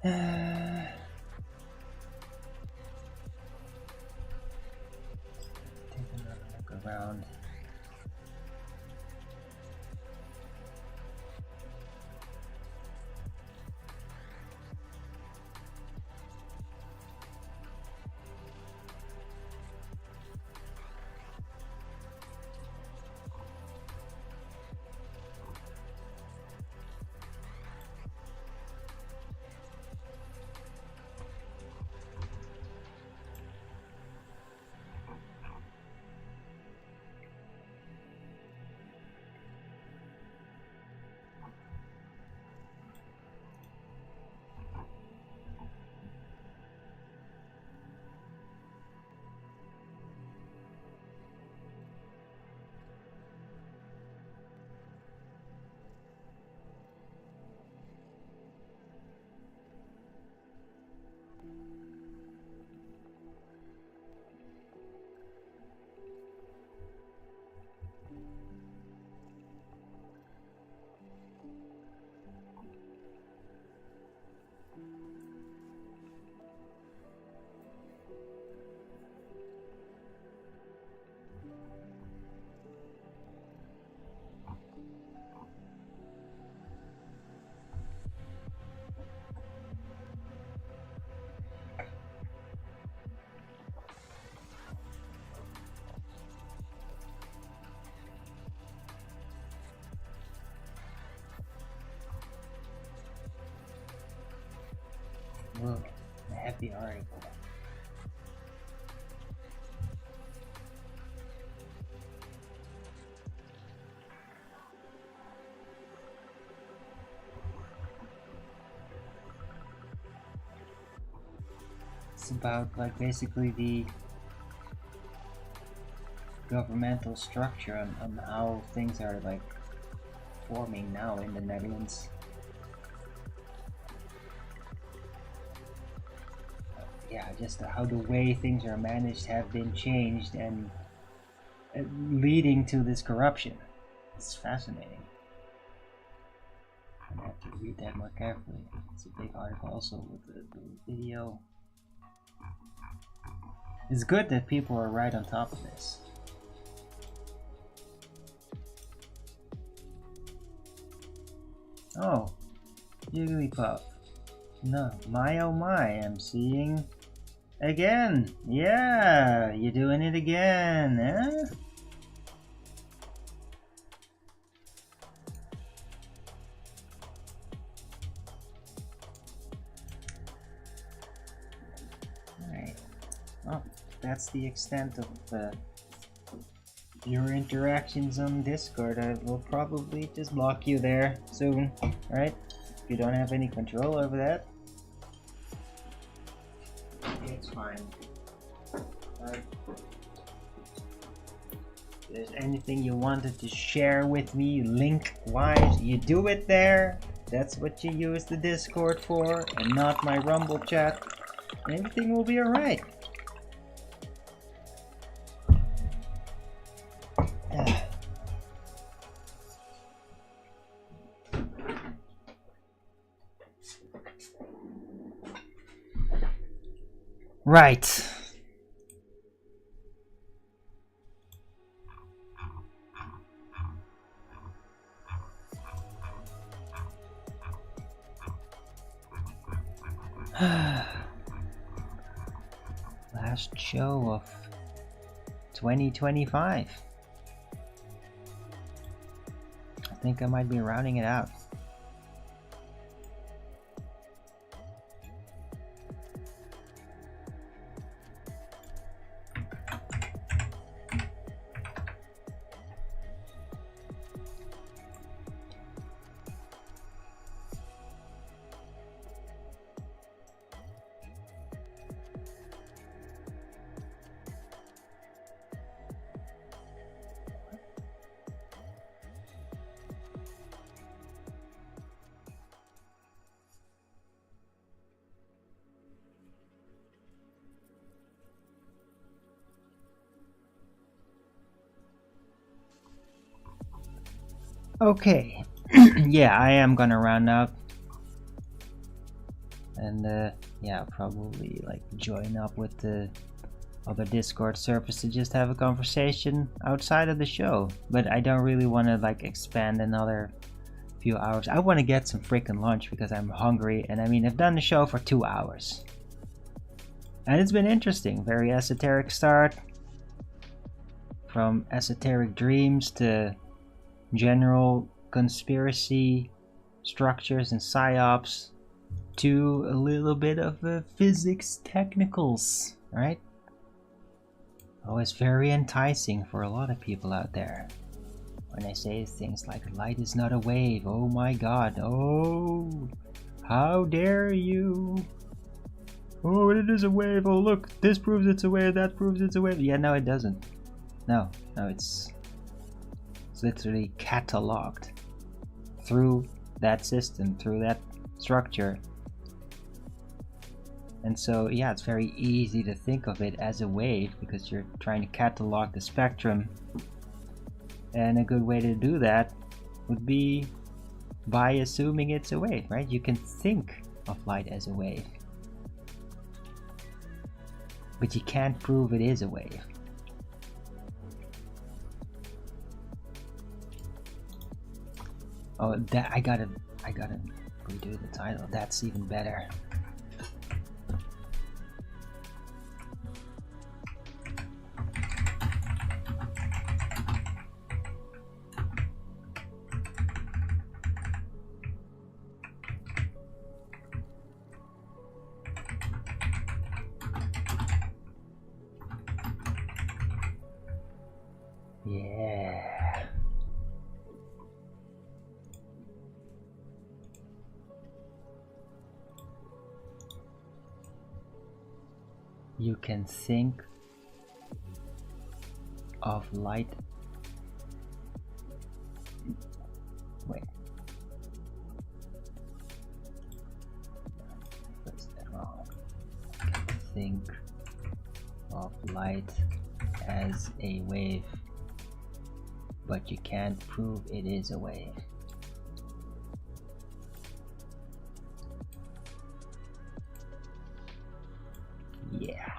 Speaker 1: Take another look around. Whoa, a heavy article. It's about like basically the governmental structure on how things are like forming now in the Netherlands. Yeah, just how the way things are managed have been changed and leading to this corruption. It's fascinating. I have to read that more carefully. It's a big article also with the video. It's good that people are right on top of this. Oh, Jigglypuff. No, my oh my, I'm seeing again. Yeah, you're doing it again, eh? Alright. Well, that's the extent of your interactions on Discord. I will probably just block you there soon, right? If you don't have any control over that. It's fine. If there's anything you wanted to share with me link-wise, you do it there. That's what you use the Discord for, and not my Rumble chat. Everything will be alright. Right. Last show of 2025. I think I might be rounding it out. Okay, yeah, I am gonna round up, and yeah, probably like join up with the other Discord servers to just have a conversation outside of the show. But I don't really want to like expand another few hours. I want to get some freaking lunch because I'm hungry, and I mean I've done the show for 2 hours, and it's been interesting. Very esoteric start, from esoteric dreams to general conspiracy structures and psyops to a little bit of physics technicals, right? Always very enticing for a lot of people out there when I say things like light is not a wave. Oh my god, oh, how dare you. Oh, it is a wave. Oh look, this proves it's a wave, that proves it's a wave. Yeah, no, it doesn't. No, it's literally cataloged through that system, through that structure. And so yeah, it's very easy to think of it as a wave because you're trying to catalog the spectrum, and a good way to do that would be by assuming it's a wave, right? You can think of light as a wave, but you can't prove it is a wave. Oh, that I gotta redo the title. That's even better. Yeah. You can think of light. Wait. What's that wrong? You can think of light as a wave, but you can't prove it is a wave. Yeah,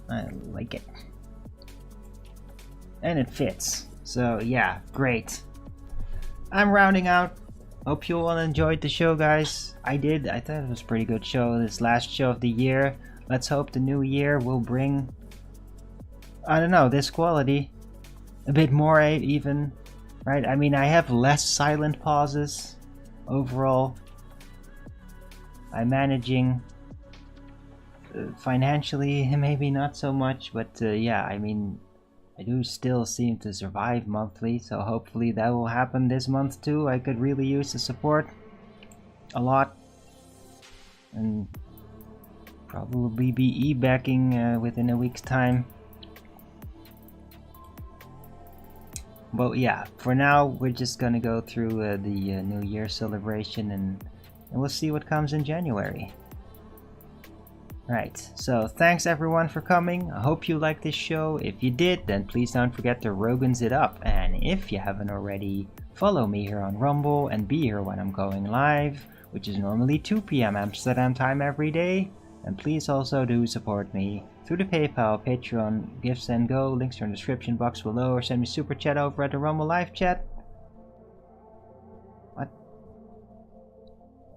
Speaker 1: I like it. And it fits. So yeah, great. I'm rounding out. Hope you all enjoyed the show, guys. I did. I thought it was a pretty good show. This last show of the year. Let's hope the new year will bring, I don't know, this quality. A bit more even, right? I mean, I have less silent pauses overall. I'm managing financially, maybe not so much, but yeah, I mean, I do still seem to survive monthly, so hopefully that will happen this month too. I could really use the support a lot, and probably be e-backing within a week's time. But yeah, for now we're just gonna go through the New Year celebration, and we'll see what comes in January. Right, so thanks everyone for coming. I hope you liked this show. If you did, then please don't forget to Rogan's it up. And if you haven't already, follow me here on Rumble and be here when I'm going live, which is normally 2 p.m. Amsterdam time every day. And please also do support me through the PayPal, Patreon, Gifts and Go. Links are in the description box below, or send me super chat over at the Rumble live chat.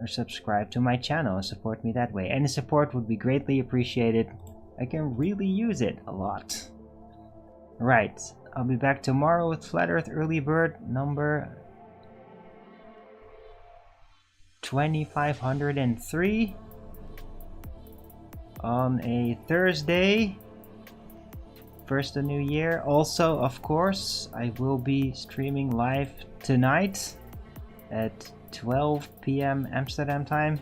Speaker 1: Or subscribe to my channel and support me that way. Any support would be greatly appreciated. I can really use it a lot. Right, I'll be back tomorrow with Flat Earth Early Bird number 2503 on a Thursday, first of New Year. Also, of course, I will be streaming live tonight at 12 p.m. Amsterdam time.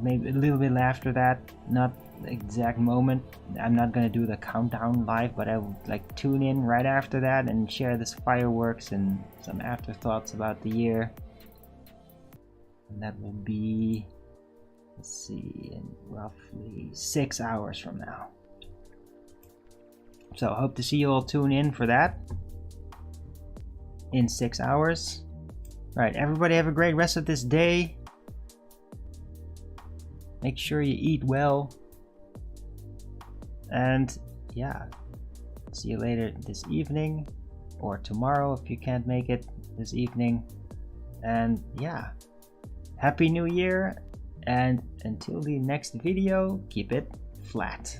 Speaker 1: Maybe a little bit after that, not the exact moment. I'm not gonna do the countdown live, but I would like tune in right after that and share this fireworks and some afterthoughts about the year. And that will be, let's see, in roughly 6 hours from now. So I hope to see you all tune in for that in 6 hours. Right, everybody have a great rest of this day. Make sure you eat well. And yeah, see you later this evening or tomorrow if you can't make it this evening. And yeah, Happy New Year, and until the next video, keep it flat.